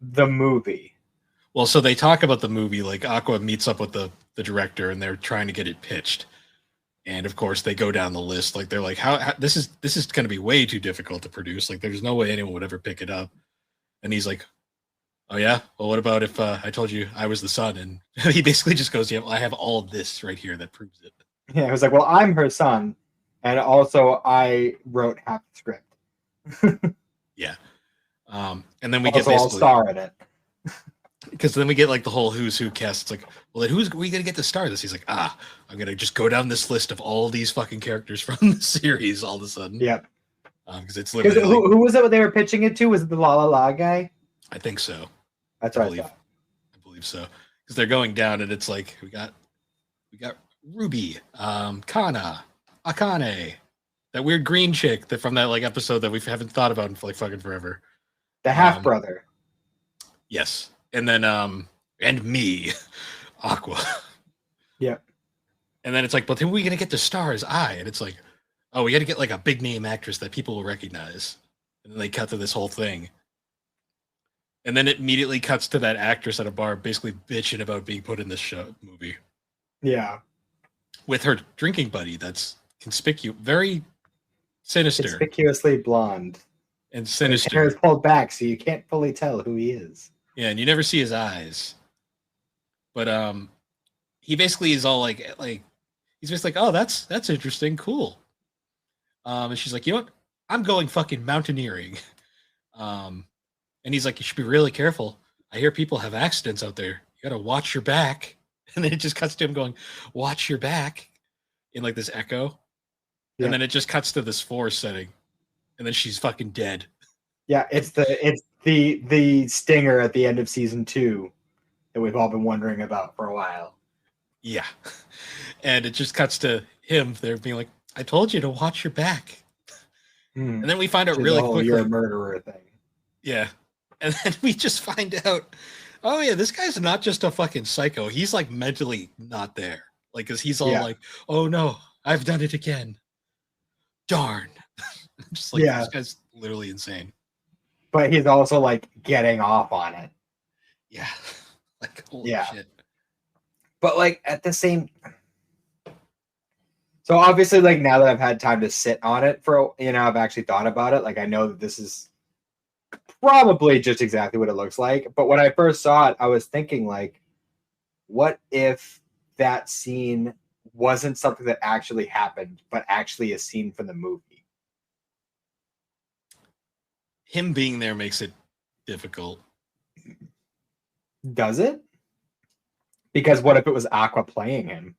[SPEAKER 2] the movie.
[SPEAKER 1] Well, so they talk about the movie, like Aqua meets up with the director and they're trying to get it pitched. And of course they go down the list. Like they're like, how this is going to be way too difficult to produce. Like there's no way anyone would ever pick it up. And he's like, oh yeah, well what about if I told you I was the son? And he basically just goes, yeah, well, I have all of this right here that proves it.
[SPEAKER 2] Yeah, it was like, well, I'm her son, and also I wrote half the script.
[SPEAKER 1] Yeah. And then we
[SPEAKER 2] also,
[SPEAKER 1] get
[SPEAKER 2] I'll star in it.
[SPEAKER 1] Because then we get like the whole who's who cast. It's like, well, then who's we gonna get to star this? He's like, I'm gonna just go down this list of all these fucking characters from the series all of a sudden.
[SPEAKER 2] Yep.
[SPEAKER 1] Because it's literally
[SPEAKER 2] who was it? What they were pitching it to? Was it the La La La guy?
[SPEAKER 1] I think so.
[SPEAKER 2] That's what I thought.
[SPEAKER 1] I believe so. Because they're going down, and it's like we got Ruby, Kana, Akane, that weird green chick that from that like episode that we haven't thought about in like fucking forever.
[SPEAKER 2] The half brother.
[SPEAKER 1] Yes. And then and me, Aqua.
[SPEAKER 2] Yep.
[SPEAKER 1] And then it's like, but then we're gonna get to star as I, and it's like, oh, we got to get like a big name actress that people will recognize. And then they cut to this whole thing, and then it immediately cuts to that actress at a bar, basically bitching about being put in this movie.
[SPEAKER 2] Yeah.
[SPEAKER 1] With her drinking buddy, that's conspicuous, very sinister,
[SPEAKER 2] conspicuously blonde,
[SPEAKER 1] and sinister.
[SPEAKER 2] His hair is pulled back, so you can't fully tell who he is.
[SPEAKER 1] Yeah, and you never see his eyes. But he basically is all like he's just like, oh, that's interesting, cool. And she's like, you know what? I'm going fucking mountaineering. And he's like, you should be really careful. I hear people have accidents out there. You gotta watch your back. And then it just cuts to him going, watch your back, in like this echo. And then it just cuts to this forest setting. And then she's fucking dead.
[SPEAKER 2] Yeah, it's the stinger at the end of season 2 that we've all been wondering about for a while.
[SPEAKER 1] Yeah. And it just cuts to him there being like, I told you to watch your back. And then we find out really quickly.
[SPEAKER 2] You're a murderer thing.
[SPEAKER 1] Yeah. And then we just find out, oh yeah, this guy's not just a fucking psycho. He's like mentally not there. Like, cause he's all like, oh no, I've done it again. Darn. I'm just like, this guy's literally insane.
[SPEAKER 2] But he's also like getting off on it.
[SPEAKER 1] Yeah. Like, holy shit.
[SPEAKER 2] But like at the same, so obviously like now that I've had time to sit on it for, I've actually thought about it. Like I know that this is probably just exactly what it looks like. But when I first saw it, I was thinking like, what if that scene wasn't something that actually happened, but actually a scene from the movie?
[SPEAKER 1] Him being there makes it difficult.
[SPEAKER 2] Does it? Because what if it was Aqua playing him?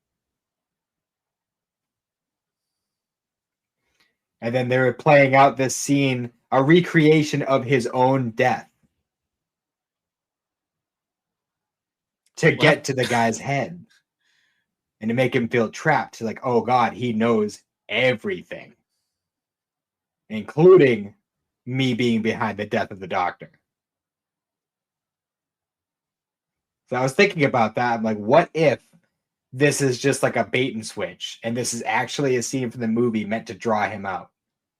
[SPEAKER 2] And then they were playing out this scene, a recreation of his own death, to get to the guy's head and to make him feel trapped. Like, oh God, he knows everything, including me being behind the death of the doctor. So I was thinking about that. I'm like, what if this is just like a bait and switch, and this is actually a scene from the movie meant to draw him out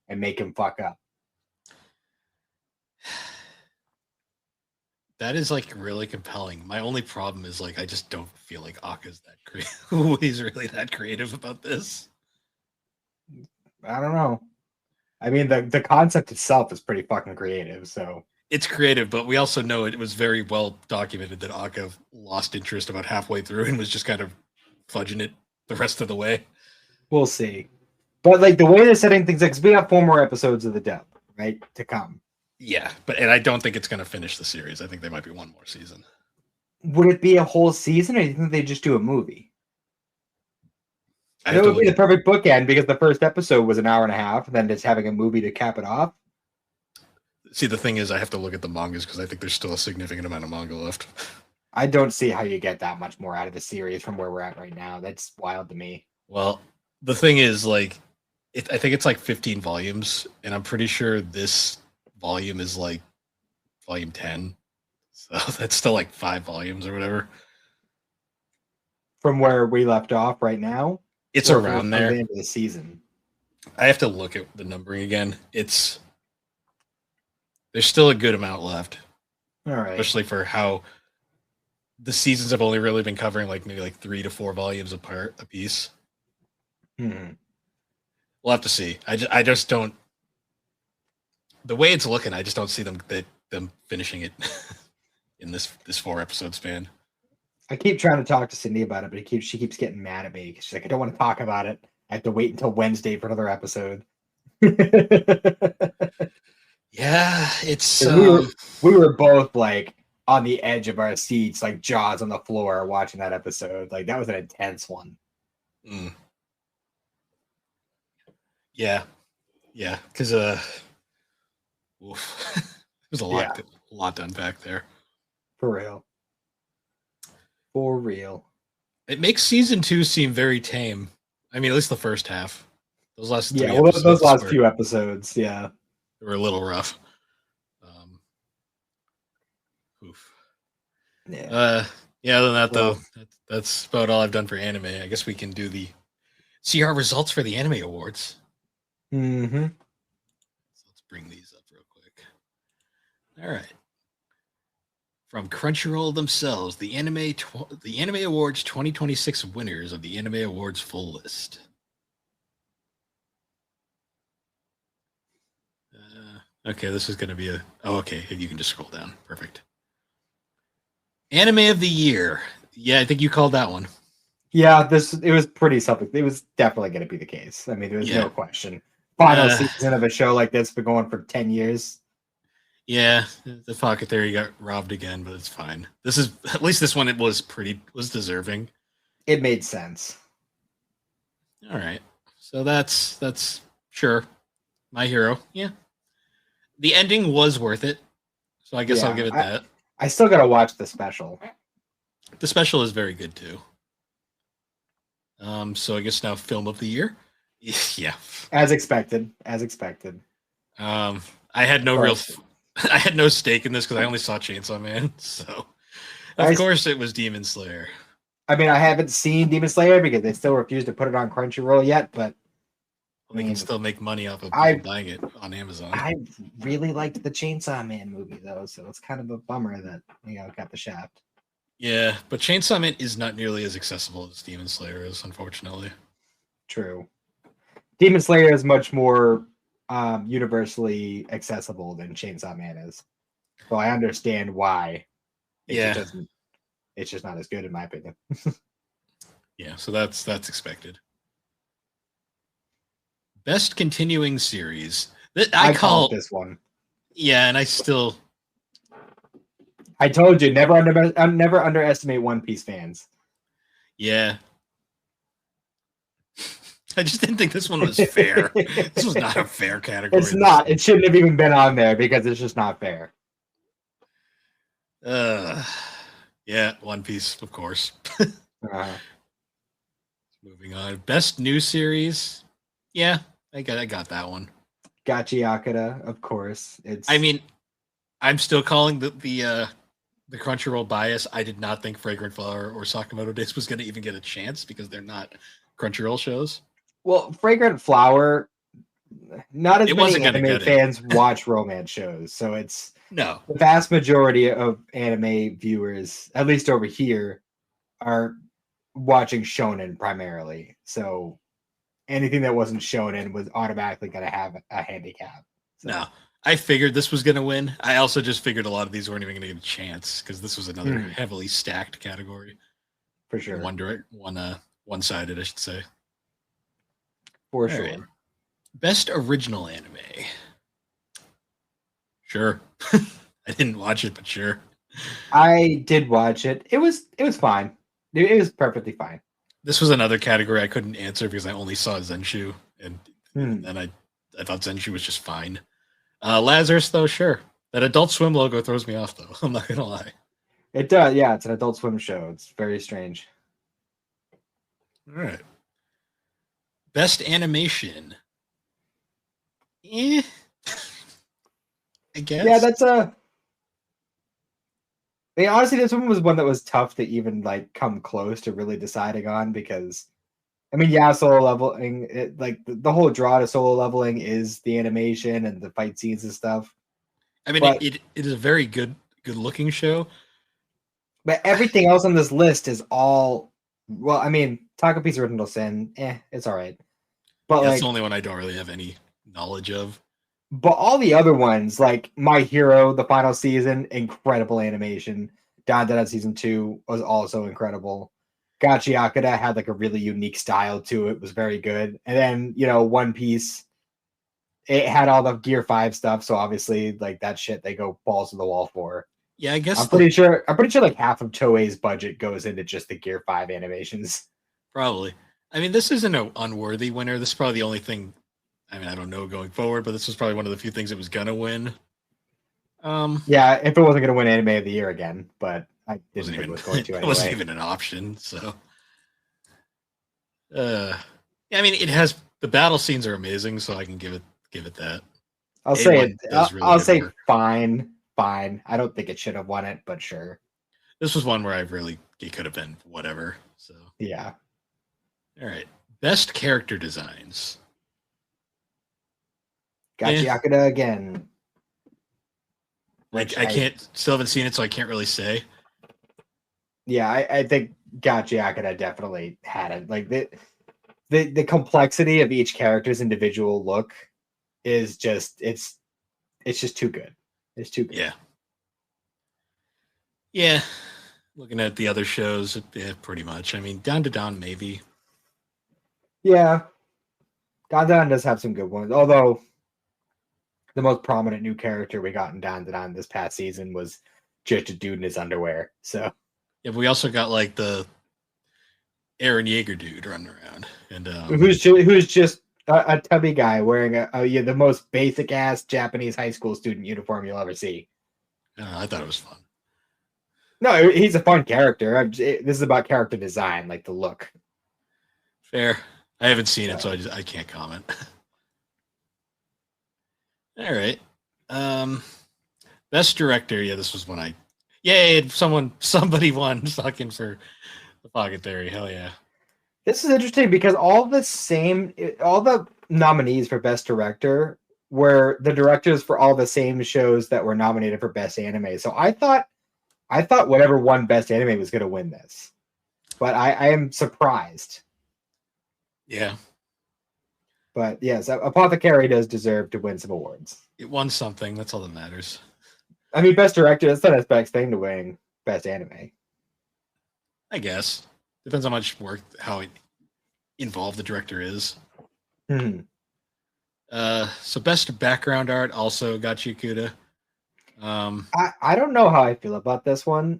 [SPEAKER 2] and make him fuck up?
[SPEAKER 1] That is like really compelling. My only problem is like I just don't feel like Akka's that creative. He's really that creative about this.
[SPEAKER 2] I don't know. I mean, the concept itself is pretty fucking creative, so
[SPEAKER 1] it's creative, but we also know it was very well documented that Akka lost interest about halfway through and was just kind of fudging it the rest of the way.
[SPEAKER 2] We'll see. But like the way they're setting things up, because we have 4 more episodes of the dub, right, to come.
[SPEAKER 1] Yeah, and I don't think it's going to finish the series. I think there might be one more season.
[SPEAKER 2] Would it be a whole season, or do you think they just do a movie? It would be the perfect bookend, because the first episode was an hour and a half, and then just having a movie to cap it off.
[SPEAKER 1] See, the thing is, I have to look at the mangas because I think there's still a significant amount of manga left.
[SPEAKER 2] I don't see how you get that much more out of the series from where we're at right now. That's wild to me.
[SPEAKER 1] Well, the thing is, like, I think it's like 15 volumes, and I'm pretty sure this volume is like volume 10. So that's still like 5 volumes or whatever.
[SPEAKER 2] From where we left off right now?
[SPEAKER 1] It's around there.
[SPEAKER 2] The end of the season.
[SPEAKER 1] I have to look at the numbering again. There's still a good amount left.
[SPEAKER 2] All right.
[SPEAKER 1] Especially for how the seasons have only really been covering like maybe like 3 to 4 volumes a piece. We'll have to see. I just don't. The way it's looking, I just don't see them finishing it in this 4 episode span.
[SPEAKER 2] I keep trying to talk to Cindy about it, but she keeps getting mad at me. She's like, I don't want to talk about it. I have to wait until Wednesday for another episode.
[SPEAKER 1] Yeah, it's
[SPEAKER 2] we were both like on the edge of our seats, like jaws on the floor, watching that episode. Like that was an intense one.
[SPEAKER 1] Yeah, because there's a lot to unpack there.
[SPEAKER 2] For real.
[SPEAKER 1] It makes season 2 seem very tame. I mean, at least the first half. Those last
[SPEAKER 2] those last few episodes, they
[SPEAKER 1] were a little rough. Other than that, though, that's about all I've done for anime. I guess we can see our results for the anime awards.
[SPEAKER 2] So
[SPEAKER 1] let's bring these up real quick. All right. From Crunchyroll themselves, the Anime Awards 2026 winners of the Anime Awards full list. Okay, this is going to be okay, you can just scroll down. Perfect. Anime of the Year. Yeah, I think you called that one.
[SPEAKER 2] Yeah, it was pretty something. It was definitely going to be the case. I mean, there was no question. Final season of a show like this been going for 10 years.
[SPEAKER 1] Yeah, the Pocket Theory got robbed again, but it's fine. At least this one was deserving.
[SPEAKER 2] It made sense.
[SPEAKER 1] All right. So that's sure. My Hero. Yeah. The ending was worth it. So So I guess I'll give it that.
[SPEAKER 2] I still gotta watch the special.
[SPEAKER 1] The special is very good too. So I guess now film of the year. Yeah.
[SPEAKER 2] As expected. As expected.
[SPEAKER 1] I had no I had no stake in this because I only saw Chainsaw Man. So of course it was Demon Slayer.
[SPEAKER 2] I mean, I haven't seen Demon Slayer because they still refuse to put it on Crunchyroll yet, but
[SPEAKER 1] they can still make money off of people buying it on Amazon.
[SPEAKER 2] I really liked the Chainsaw Man movie though, so it's kind of a bummer that got the shaft.
[SPEAKER 1] Yeah, but Chainsaw Man is not nearly as accessible as Demon Slayer is, unfortunately.
[SPEAKER 2] True. Demon Slayer is much more universally accessible than Chainsaw Man is. So I understand why. It's just not as good in my opinion.
[SPEAKER 1] Yeah, so that's expected. Best continuing series. I call
[SPEAKER 2] this one.
[SPEAKER 1] Yeah, and
[SPEAKER 2] I told you, never underestimate One Piece fans.
[SPEAKER 1] Yeah. I just didn't think this one was fair. This was not a fair category.
[SPEAKER 2] It's not. It shouldn't have even been on there because it's just not fair.
[SPEAKER 1] Yeah, One Piece, of course. Moving on. Best new series. Yeah, I got that one.
[SPEAKER 2] Gachi Akata, of course.
[SPEAKER 1] I mean, I'm still calling the Crunchyroll bias. I did not think Fragrant Flower or Sakamoto Days was going to even get a chance because they're not Crunchyroll shows.
[SPEAKER 2] Well, Fragrant Flower, not as many anime fans watch romance shows, so it's
[SPEAKER 1] the
[SPEAKER 2] vast majority of anime viewers, at least over here, are watching shonen primarily. So anything that wasn't shonen was automatically going to have a handicap. So.
[SPEAKER 1] No, I figured this was going to win. I also just figured a lot of these weren't even going to get a chance because this was another heavily stacked category.
[SPEAKER 2] For sure.
[SPEAKER 1] One-sided, I should say.
[SPEAKER 2] For sure.
[SPEAKER 1] Right. Best original anime. Sure. I didn't watch it, but sure.
[SPEAKER 2] I did watch it. It was fine. It was perfectly fine.
[SPEAKER 1] This was another category I couldn't answer because I only saw Zenshu, and then I thought Zenshu was just fine. Lazarus, though, sure. That Adult Swim logo throws me off, though. I'm not gonna lie.
[SPEAKER 2] It does, yeah. It's an Adult Swim show. It's very strange.
[SPEAKER 1] All right. Best animation. I guess.
[SPEAKER 2] Yeah, that's I mean, honestly, this one was one that was tough to even come close to really deciding on because, I mean, yeah, solo leveling, the whole draw to solo leveling is the animation and the fight scenes and stuff.
[SPEAKER 1] I mean, it is a very good looking show.
[SPEAKER 2] But everything else on this list is all, well, I mean, Takapi's Original Sin, it's all right. But
[SPEAKER 1] that's the only one I don't really have any knowledge of.
[SPEAKER 2] But all the other ones, like My Hero, the final season, incredible animation. Dan season 2 was also incredible. Gachi Akata had a really unique style to it, was very good. And then, One Piece, it had all the Gear 5 stuff, so obviously that shit they go balls to the wall for.
[SPEAKER 1] Yeah, I guess
[SPEAKER 2] I'm pretty sure half of Toei's budget goes into just the Gear 5 animations.
[SPEAKER 1] Probably. I mean, this isn't an unworthy winner. This is probably the only thing. I mean, I don't know going forward, but this was probably one of the few things it was gonna win.
[SPEAKER 2] Yeah, if it wasn't gonna win Anime of the Year again, but I didn't think it was going to anyway.
[SPEAKER 1] It wasn't even an option. So, yeah, I mean, it has the battle scenes are amazing, so I can give it that.
[SPEAKER 2] I'll say fine. I don't think it should have won it, but sure.
[SPEAKER 1] This was one where it could have been whatever. So
[SPEAKER 2] yeah.
[SPEAKER 1] All right, best character designs.
[SPEAKER 2] Gachi Akata again.
[SPEAKER 1] I still haven't seen it, so I can't really say.
[SPEAKER 2] Yeah, I think Gachi Akata definitely had it. The complexity of each character's individual look is just it's just too good. It's too good.
[SPEAKER 1] Yeah. Yeah. Looking at the other shows, yeah, pretty much. I mean, Down to Dawn, maybe.
[SPEAKER 2] Yeah. Down to Dawn does have some good ones, although the most prominent new character we got in Down to Dawn this past season was just a dude in his underwear. So
[SPEAKER 1] yeah, we also got the Eren Yeager dude running around, and
[SPEAKER 2] who's just a tubby guy wearing the most basic ass Japanese high school student uniform you'll ever see.
[SPEAKER 1] I thought it was fun.
[SPEAKER 2] No, he's a fun character. This is about character design, like the look.
[SPEAKER 1] Fair. I haven't seen it, so
[SPEAKER 2] So,
[SPEAKER 1] I can't comment. All right. Best director. Yeah, this was when I. Yay! Somebody won fucking for the Pocket Theory. Hell yeah.
[SPEAKER 2] this is interesting because all the nominees for best director were the directors for all the same shows that were nominated for best anime. So I thought whatever won best anime was going to win this, but I am surprised.
[SPEAKER 1] Yeah.
[SPEAKER 2] But yes, Apothecary does deserve to win some awards.
[SPEAKER 1] It won something. That's all that matters.
[SPEAKER 2] I mean, best director, that's not his best thing to win best anime.
[SPEAKER 1] I guess. Depends how much work, how involved the director is.
[SPEAKER 2] Hmm.
[SPEAKER 1] So best background art also got Yakuda.
[SPEAKER 2] I don't know how I feel about this one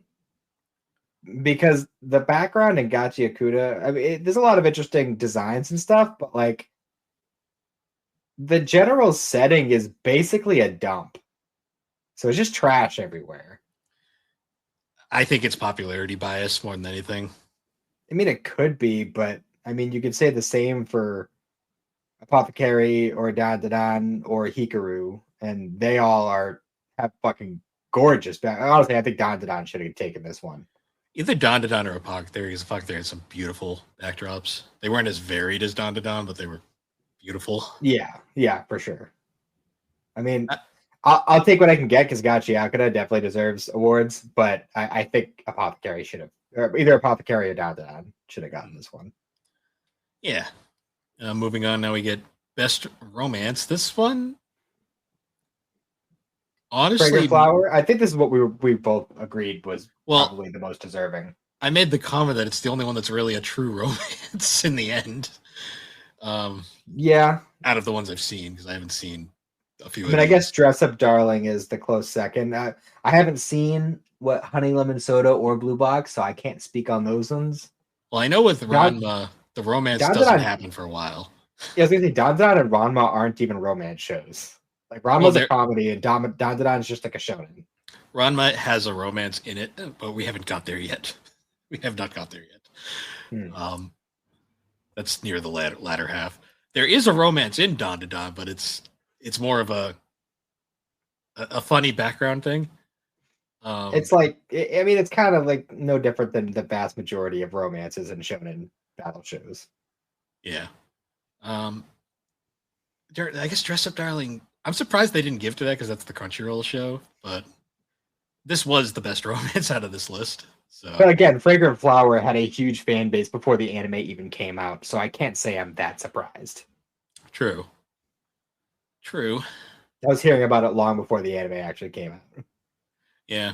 [SPEAKER 2] because the background in Gachi Akuda, I mean, there's a lot of interesting designs and stuff, but like the general setting is basically a dump. So it's just trash everywhere.
[SPEAKER 1] I think it's popularity bias more than anything.
[SPEAKER 2] I mean, it could be, but I mean, you could say the same for Apothecary or Dandadan or Hikaru, and they all have fucking gorgeous back. Honestly, I think Dandadan should have taken this one.
[SPEAKER 1] Either Dandadan or Apothecary, because Apothecary had some beautiful backdrops. They weren't as varied as Dandadan, but they were beautiful.
[SPEAKER 2] Yeah, for sure. I mean, I'll take what I can get because Gachi Akuda definitely deserves awards, but I think Apothecary should have, or either Apothecary or Dandadan should have gotten this one.
[SPEAKER 1] Yeah. Moving on, now we get best romance. This one, honestly,
[SPEAKER 2] Fragrant Flower. I think this is what we both agreed was probably the most deserving.
[SPEAKER 1] I made the comment that it's the only one that's really a true romance in the end.
[SPEAKER 2] Yeah,
[SPEAKER 1] out of the ones I've seen, because I haven't seen a few.
[SPEAKER 2] I mean, I guess Dress Up Darling is the close second. I haven't seen what Honey Lemon Soda or Blue Box, so I can't speak on those ones.
[SPEAKER 1] Well, I know with Ranma, the romance doesn't happen for a while.
[SPEAKER 2] Yeah, I was gonna say Dandadan and Ranma aren't even romance shows. Like Ranma's a comedy, and Dandadan is just like a shonen.
[SPEAKER 1] Ranma has a romance in it, but we haven't got there yet. We have not got there yet. That's near the latter half. There is a romance in Dandadan, but it's more of a funny background thing.
[SPEAKER 2] It's like, I mean, it's kind of like no different than the vast majority of romances in shonen battle shows.
[SPEAKER 1] Yeah. I guess Dress Up Darling, I'm surprised they didn't give to that because that's the Crunchyroll show, but this was the best romance out of this list. So,
[SPEAKER 2] but again, Fragrant Flower had a huge fan base before the anime even came out, so I can't say I'm that surprised.
[SPEAKER 1] True.
[SPEAKER 2] I was hearing about it long before the anime actually came out.
[SPEAKER 1] Yeah.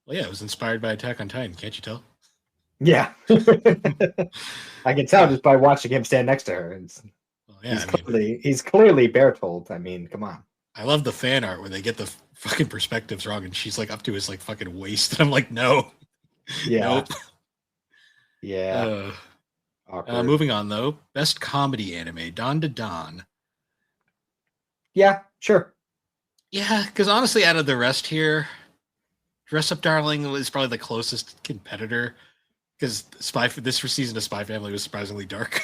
[SPEAKER 1] Well, yeah, it was inspired by Attack on Titan. Can't you tell?
[SPEAKER 2] Yeah. I can tell just by watching him stand next to her. Well, yeah, he's clearly Bertold. I mean, come on.
[SPEAKER 1] I love the fan art where they get the fucking perspectives wrong and she's like up to his like fucking waist. And I'm like, no.
[SPEAKER 2] Yeah.
[SPEAKER 1] Nope.
[SPEAKER 2] Yeah.
[SPEAKER 1] Moving on though. Best comedy anime, Dandadan.
[SPEAKER 2] Yeah, sure.
[SPEAKER 1] Yeah, because honestly, out of the rest here, Dress Up Darling is probably the closest competitor. Because this season of Spy Family was surprisingly dark.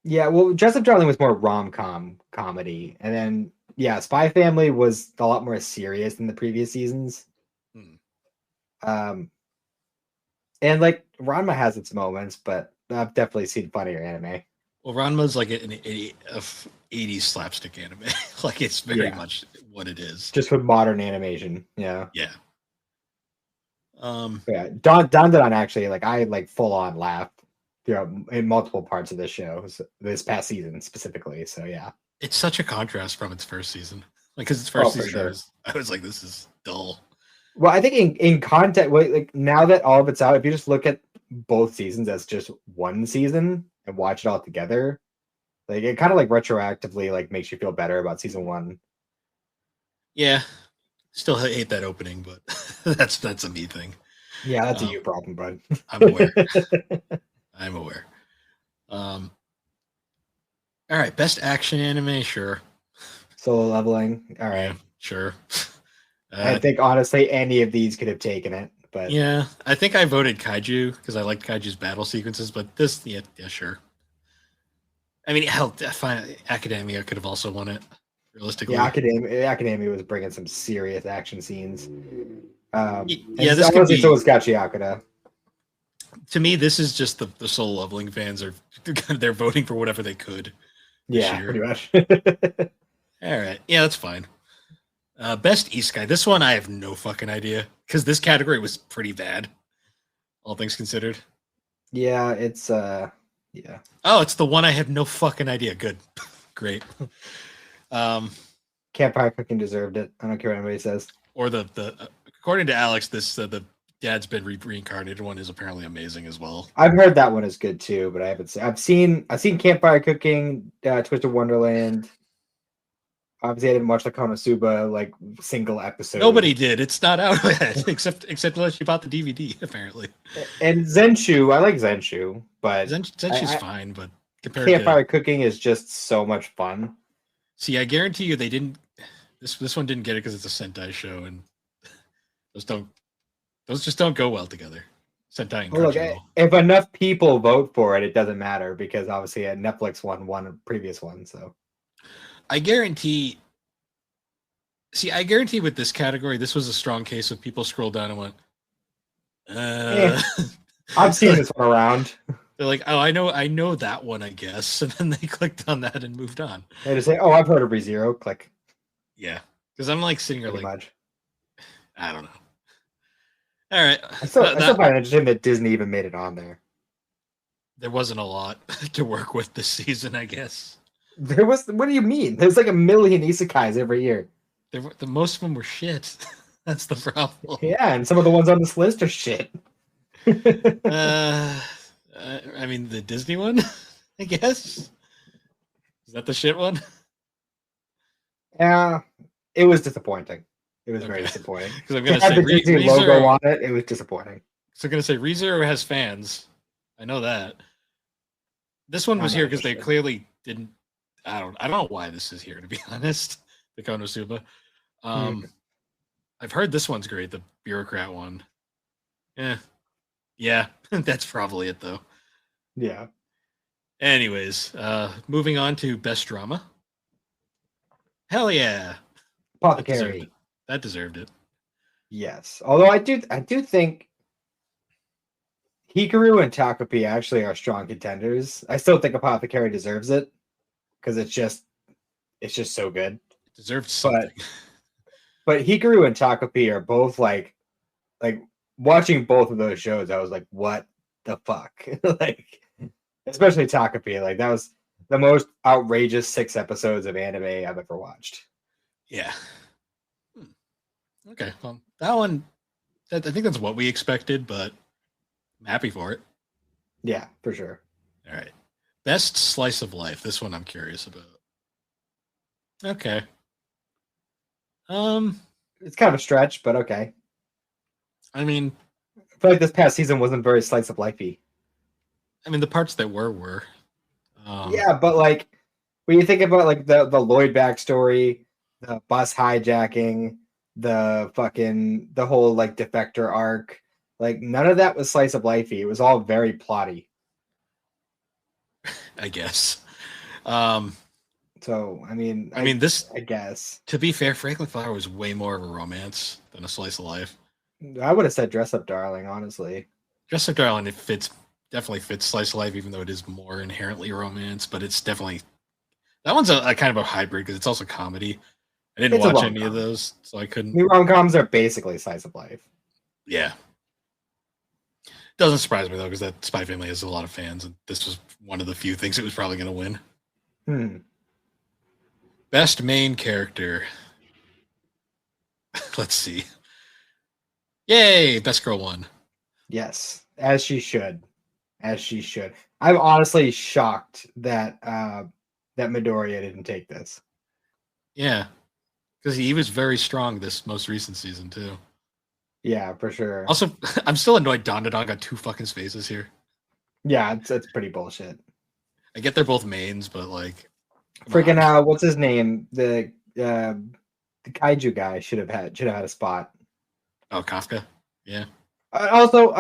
[SPEAKER 2] Yeah, well, Dress Up Darling was more rom-com comedy. And then, yeah, Spy Family was a lot more serious than the previous seasons. And, like, Ranma has its moments, but I've definitely seen funnier anime.
[SPEAKER 1] Well, Ranma's like an 80s slapstick anime. Like, it's very much what it is.
[SPEAKER 2] Just with modern animation, yeah.
[SPEAKER 1] Yeah.
[SPEAKER 2] Dandadan actually, like, I like full on laughed, in multiple parts of this show, this past season specifically. So yeah,
[SPEAKER 1] it's such a contrast from its first season. Like, because its first season, sure. I was like, this is dull.
[SPEAKER 2] Well, I think in content, like now that all of it's out, if you just look at both seasons as just one season and watch it all together, like it kind of like retroactively like makes you feel better about season one.
[SPEAKER 1] Yeah. Still hate that opening, but that's a me thing.
[SPEAKER 2] Yeah, that's a you problem, bud.
[SPEAKER 1] I'm aware. I'm aware. All right, best action anime, sure.
[SPEAKER 2] Solo Leveling. All right.
[SPEAKER 1] Sure.
[SPEAKER 2] I think honestly any of these could have taken it, but
[SPEAKER 1] Yeah, I think I voted Kaiju because I liked Kaiju's battle sequences, but this, yeah, sure. I mean, hell, fine, Academia could have also won it, realistically.
[SPEAKER 2] yeah, Academia was bringing some serious action scenes.
[SPEAKER 1] Yeah,
[SPEAKER 2] and
[SPEAKER 1] this could
[SPEAKER 2] honestly,
[SPEAKER 1] be.
[SPEAKER 2] so was Gachiakura.
[SPEAKER 1] To me, this is just the soul leveling fans are they're voting for whatever they could this
[SPEAKER 2] Yeah,
[SPEAKER 1] year.
[SPEAKER 2] pretty much.
[SPEAKER 1] All right, yeah, that's fine. Best Isekai. This one I have no fucking idea because this category was pretty bad, all things considered.
[SPEAKER 2] Yeah, it's yeah.
[SPEAKER 1] Oh, it's the one I have no fucking idea. Good, great.
[SPEAKER 2] Campfire Cooking deserved it. I don't care what anybody says.
[SPEAKER 1] Or the according to Alex, this the dad's been reincarnated one is apparently amazing as well.
[SPEAKER 2] I've heard that one is good too, but I haven't seen. I've seen Campfire Cooking, Twisted Wonderland. Obviously, I didn't watch the Konosuba like single episode.
[SPEAKER 1] Nobody did. It's not out yet, except unless you bought the DVD, apparently.
[SPEAKER 2] And Zenshu, I like Zenshu, but
[SPEAKER 1] Zenshu's fine, but compared
[SPEAKER 2] Campfire Cooking is just so much fun.
[SPEAKER 1] See, I guarantee you they didn't. This one didn't get it because it's a Sentai show, and those just don't go well together. Sentai and Crunchyroll.
[SPEAKER 2] If enough people vote for it, it doesn't matter because obviously Netflix won a previous one. So
[SPEAKER 1] I guarantee with this category, this was a strong case of people scrolled down and went,
[SPEAKER 2] I've seen this one around.
[SPEAKER 1] They're like, oh, I know that one, I guess. And then they clicked on that and moved on.
[SPEAKER 2] They just say, oh, I've heard of ReZero. Click.
[SPEAKER 1] Yeah. Because I'm like sitting here
[SPEAKER 2] Pretty
[SPEAKER 1] like,
[SPEAKER 2] much.
[SPEAKER 1] I don't know. All right.
[SPEAKER 2] I still find it interesting that Disney even made it on there.
[SPEAKER 1] There wasn't a lot to work with this season, I guess.
[SPEAKER 2] There was. What do you mean? There's like 1 million isekais every year.
[SPEAKER 1] The most of them were shit. That's the problem.
[SPEAKER 2] Yeah, and some of the ones on this list are shit.
[SPEAKER 1] I mean, the Disney one, I guess. Is that the shit one?
[SPEAKER 2] Yeah, it was disappointing. It was very disappointing.
[SPEAKER 1] Because I'm gonna say
[SPEAKER 2] the Disney logo on it. It was disappointing.
[SPEAKER 1] So I'm gonna say ReZero has fans. I know that. This one was here because they clearly didn't. I don't know why this is here, to be honest. The Konosuba. I've heard this one's great, the bureaucrat one. Yeah, that's probably it though.
[SPEAKER 2] Yeah.
[SPEAKER 1] Anyways, moving on to best drama. Hell yeah.
[SPEAKER 2] Apothecary.
[SPEAKER 1] That deserved it.
[SPEAKER 2] Yes. Although I do think Hikaru and Takapi actually are strong contenders. I still think Apothecary deserves it because it's just so good.
[SPEAKER 1] It deserves something.
[SPEAKER 2] But Hikaru and Takapi are both like watching both of those shows, I was like, what the fuck? Like, especially Takapi. Like, that was the most outrageous 6 episodes of anime I've ever watched.
[SPEAKER 1] Yeah. Okay. Well, that one, I think that's what we expected, but I'm happy for it.
[SPEAKER 2] Yeah, for sure.
[SPEAKER 1] All right. Best slice of life. This one I'm curious about. Okay.
[SPEAKER 2] It's kind of a stretch, but okay.
[SPEAKER 1] I mean,
[SPEAKER 2] I feel like this past season wasn't very slice of lifey.
[SPEAKER 1] I mean, the parts that were.
[SPEAKER 2] Yeah, but like when you think about like the Lloyd backstory, the bus hijacking, the whole like defector arc, like none of that was slice of lifey. It was all very plotty.
[SPEAKER 1] I guess.
[SPEAKER 2] So I mean,
[SPEAKER 1] I guess. To be fair, Franklin Flower was way more of a romance than a slice of life.
[SPEAKER 2] I would have said Dress Up Darling, honestly.
[SPEAKER 1] Dress Up Darling, definitely fits slice of life, even though it is more inherently romance. But it's definitely that one's a kind of a hybrid because it's also comedy. I didn't watch any of those, so I couldn't.
[SPEAKER 2] Rom-coms are basically slice of life.
[SPEAKER 1] Yeah. Doesn't surprise me though, because that Spy Family has a lot of fans, and this was one of the few things it was probably going to win. Best main character. Let's see. Yay! Best girl won.
[SPEAKER 2] Yes, as she should. As she should. I'm honestly shocked that that Midoriya didn't take this.
[SPEAKER 1] Yeah, because he was very strong this most recent season too.
[SPEAKER 2] Yeah, for sure.
[SPEAKER 1] Also, I'm still annoyed Dandadan got 2 fucking spaces here.
[SPEAKER 2] Yeah, it's pretty bullshit.
[SPEAKER 1] I get they're both mains, but like
[SPEAKER 2] freaking what's his name? The the kaiju guy should have had a spot.
[SPEAKER 1] Oh, Kafka. Yeah.
[SPEAKER 2] Also,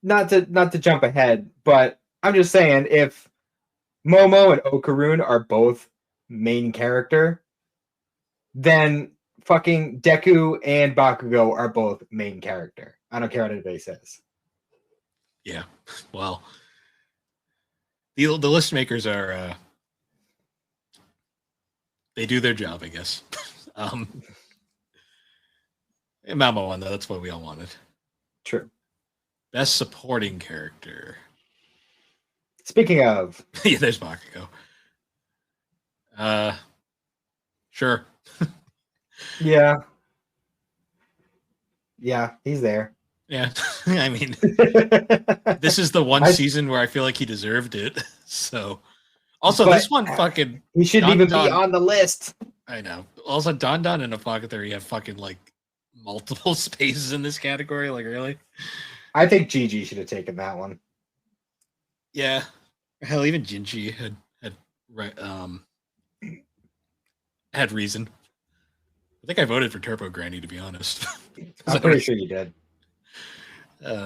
[SPEAKER 2] not to jump ahead, but I'm just saying if Momo and Okarun are both main character, then fucking Deku and Bakugo are both main character. I don't care what anybody says.
[SPEAKER 1] Yeah. Well, the list makers are they do their job, I guess. Mamo one though, that's what we all wanted.
[SPEAKER 2] True.
[SPEAKER 1] Best supporting character.
[SPEAKER 2] Speaking of,
[SPEAKER 1] Yeah, there's Bakugo. Sure.
[SPEAKER 2] yeah, he's there.
[SPEAKER 1] Yeah, I mean, this is the one season where I feel like he deserved it. So, also
[SPEAKER 2] but
[SPEAKER 1] this one fucking
[SPEAKER 2] he shouldn't even be on the list.
[SPEAKER 1] I know. Also, Don and Apothecary have fucking like multiple spaces in this category. Like, really?
[SPEAKER 2] I think Gigi should have taken that one.
[SPEAKER 1] Yeah. Hell, even Jinji had reason. I think I voted for Turbo Granny, to be honest.
[SPEAKER 2] I'm pretty sure you did.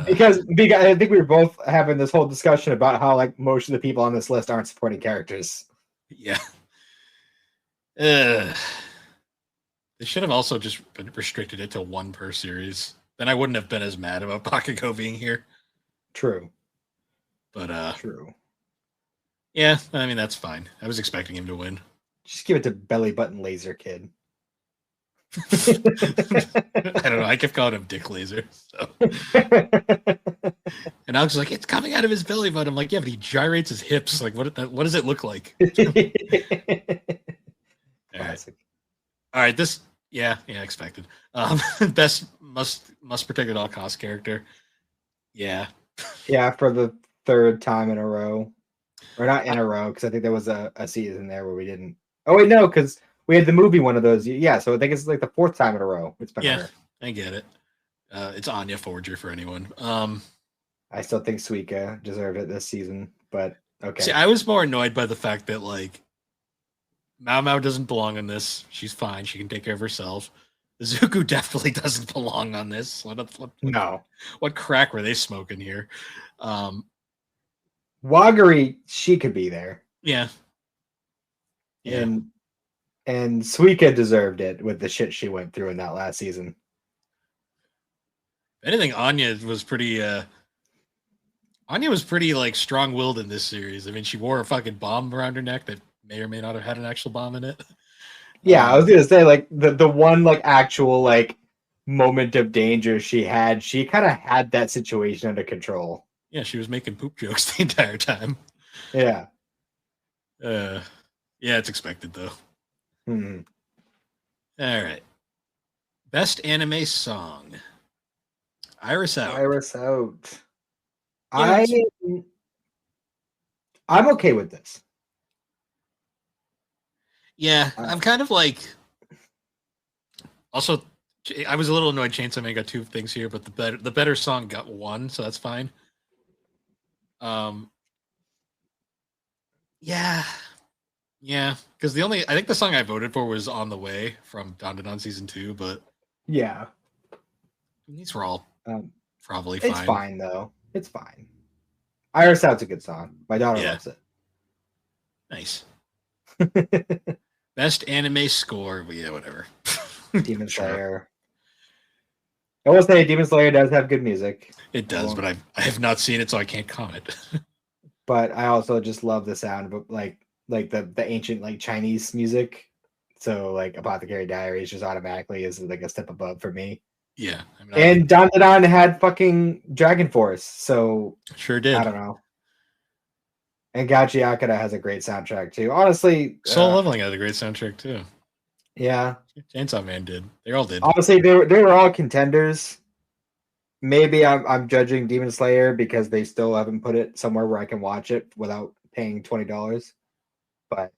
[SPEAKER 2] Because I think we were both having this whole discussion about how like most of the people on this list aren't supporting characters.
[SPEAKER 1] Yeah. They should have also just restricted it to one per series. Then I wouldn't have been as mad about Bakugo being here.
[SPEAKER 2] True.
[SPEAKER 1] But
[SPEAKER 2] true.
[SPEAKER 1] Yeah, I mean that's fine. I was expecting him to win.
[SPEAKER 2] Just give it to Belly Button Laser Kid.
[SPEAKER 1] I don't know. I kept calling him Dick Laser. So. And Alex was like, "It's coming out of his belly button." I'm like, "Yeah, but he gyrates his hips. Like, what does it look like?"
[SPEAKER 2] Classic.
[SPEAKER 1] All right. This, yeah, expected. Best must protect at all cost character. Yeah.
[SPEAKER 2] Yeah, for the third time in a row, or not in a row, because I think there was a season there where we didn't. Oh wait, no, because we had the movie one of those. Yeah, so I think it's like the fourth time in a row. It's been her.
[SPEAKER 1] I get it. It's Anya Forger for anyone.
[SPEAKER 2] I still think Suika deserved it this season, but okay.
[SPEAKER 1] See, I was more annoyed by the fact that like Mao doesn't belong on this. She's fine. She can take care of herself. Zuko definitely doesn't belong on this. What crack were they smoking here?
[SPEAKER 2] Wagari, she could be there.
[SPEAKER 1] Yeah.
[SPEAKER 2] And Suika deserved it with the shit she went through in that last season.
[SPEAKER 1] If anything, Anya was pretty like strong-willed in this series. I mean, she wore a fucking bomb around her neck that may or may not have had an actual bomb in it.
[SPEAKER 2] Yeah, I was gonna say like the one like actual like moment of danger she kind of had that situation under control.
[SPEAKER 1] Yeah, she was making poop jokes the entire time.
[SPEAKER 2] Yeah.
[SPEAKER 1] Yeah, it's expected though.
[SPEAKER 2] Hmm.
[SPEAKER 1] All right. Best anime song. Iris Out.
[SPEAKER 2] Iris Out.
[SPEAKER 1] Yeah,
[SPEAKER 2] I'm okay with this.
[SPEAKER 1] Yeah, I'm kind of like. Also, I was a little annoyed. Chainsaw Man got 2 things here, but the better song got 1, so that's fine. Yeah, because I think the song I voted for was "On the Way" from Dandadan season 2, but
[SPEAKER 2] yeah,
[SPEAKER 1] these were all probably fine.
[SPEAKER 2] It's fine though. It's fine. Iris Out's a good song. My daughter loves it.
[SPEAKER 1] Nice. Best anime score, but yeah, whatever.
[SPEAKER 2] Demon Slayer. I will say Demon Slayer does have good music.
[SPEAKER 1] It does, but I have not seen it, so I can't comment.
[SPEAKER 2] But I also just love the sound of like the ancient like Chinese music. So like Apothecary Diaries just automatically is like a step above for me.
[SPEAKER 1] Yeah. I mean,
[SPEAKER 2] and Dandadan had fucking Dragon Force, so
[SPEAKER 1] sure did.
[SPEAKER 2] I don't know. And Gachi Akira has a great soundtrack too. Honestly,
[SPEAKER 1] Soul Leveling had a great soundtrack too.
[SPEAKER 2] Yeah,
[SPEAKER 1] Chainsaw Man did. They all did.
[SPEAKER 2] Honestly, they were all contenders. Maybe I'm judging Demon Slayer because they still haven't put it somewhere where I can watch it without paying $20. But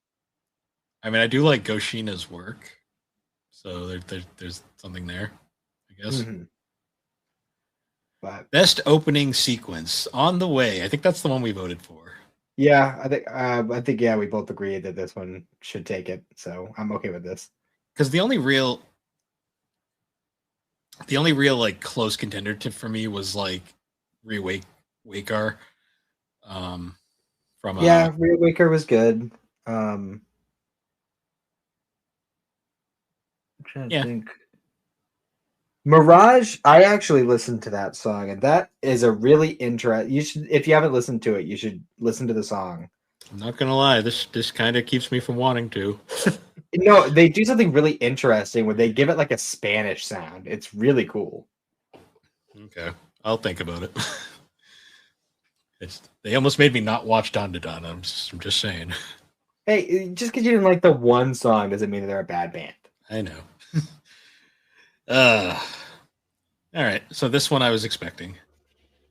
[SPEAKER 1] I mean, I do like Goshina's work, so there's something there, I guess.
[SPEAKER 2] Mm-hmm. But
[SPEAKER 1] best opening sequence, On the Way. I think that's the one we voted for.
[SPEAKER 2] Yeah, I think we both agreed that this one should take it. So I'm okay with this.
[SPEAKER 1] Because the only real The only real like close contender for me was like Rewake Wakar, um, from
[SPEAKER 2] Yeah, Reawaker was good. I'm trying to
[SPEAKER 1] yeah.
[SPEAKER 2] think. Mirage, I actually listened to that song, and that is a really interesting. You should, if you haven't listened to it, you should listen to the song.
[SPEAKER 1] I'm not gonna lie, this kind of keeps me from wanting to.
[SPEAKER 2] No, they do something really interesting where they give it like a Spanish sound. It's really cool.
[SPEAKER 1] Okay, I'll think about it. They almost made me not watch Don to Don. I'm just saying.
[SPEAKER 2] Hey, just because you didn't like the one song doesn't mean they're a bad band.
[SPEAKER 1] I know. uh, all right. So this one I was expecting,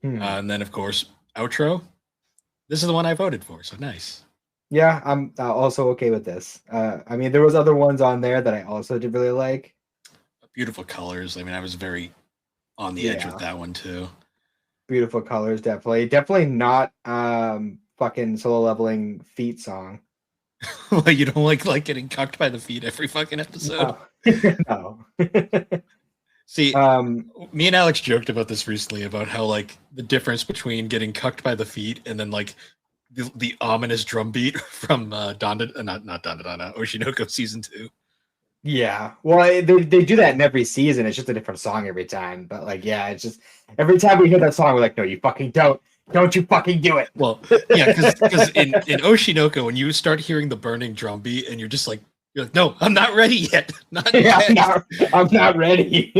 [SPEAKER 1] and then of course outro. This is the one I voted for. So nice.
[SPEAKER 2] Yeah, I'm also okay with this. I mean, there was other ones on there that I also did really like.
[SPEAKER 1] Beautiful colors. I mean, I was very on the edge with that one too.
[SPEAKER 2] Beautiful colors, definitely not fucking solo leveling feet song.
[SPEAKER 1] Well, you don't like getting cucked by the feet every fucking episode.
[SPEAKER 2] No.
[SPEAKER 1] See, me and Alex joked about this recently about how like the difference between getting cucked by the feet and then like the ominous drum beat from not Donda, Oshinoko season 2.
[SPEAKER 2] Yeah, well, they do that in every season. It's just a different song every time. But like, yeah, it's just every time we hear that song, we're like, no, you fucking don't you fucking do it.
[SPEAKER 1] Well, yeah, because in Oshinoko, when you start hearing the burning drum beat, and you're like, no, I'm not ready yet. Not yet.
[SPEAKER 2] I'm not ready.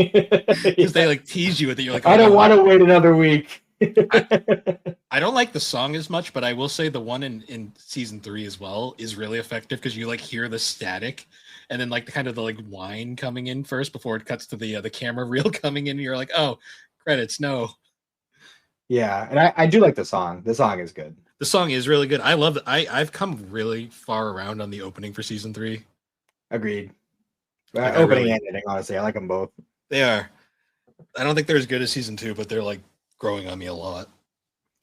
[SPEAKER 1] Because they like tease you with it. You're like,
[SPEAKER 2] I don't want to wait another week.
[SPEAKER 1] I don't like the song as much, but I will say the one in season 3 as well is really effective because you like hear the static and then like the kind of the like whine coming in first before it cuts to the camera reel coming in. And you're like, oh, credits, no.
[SPEAKER 2] Yeah, and I do like the song. The song is good.
[SPEAKER 1] The song is really good. I love it. I've come really far around on the opening for season 3.
[SPEAKER 2] Agreed.
[SPEAKER 1] Like,
[SPEAKER 2] opening and ending, honestly, I like them both.
[SPEAKER 1] They are. I don't think they're as good as season 2, but they're like growing on me a lot.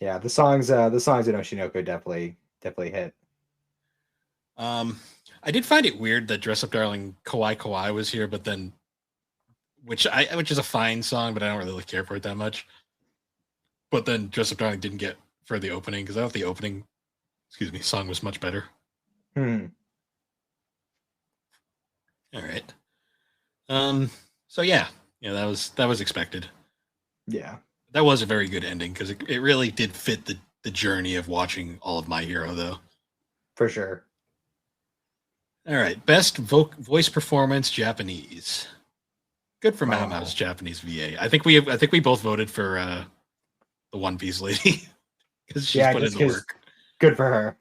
[SPEAKER 2] Yeah, the songs in Oshinoko definitely hit.
[SPEAKER 1] I did find it weird that Dress Up Darling Kawaii Kawaii was here, but then which is a fine song, but I don't really care for it that much. But then Dress Up Darling didn't get for the opening because I thought the opening, song was much better.
[SPEAKER 2] All
[SPEAKER 1] right. So yeah, that was expected.
[SPEAKER 2] Yeah.
[SPEAKER 1] That was a very good ending because it really did fit the journey of watching all of My Hero, though.
[SPEAKER 2] For sure.
[SPEAKER 1] All right, best voice performance Japanese. Good for Mama's Japanese VA. I think we both voted for the One Piece lady because she's put in the work.
[SPEAKER 2] Good for her.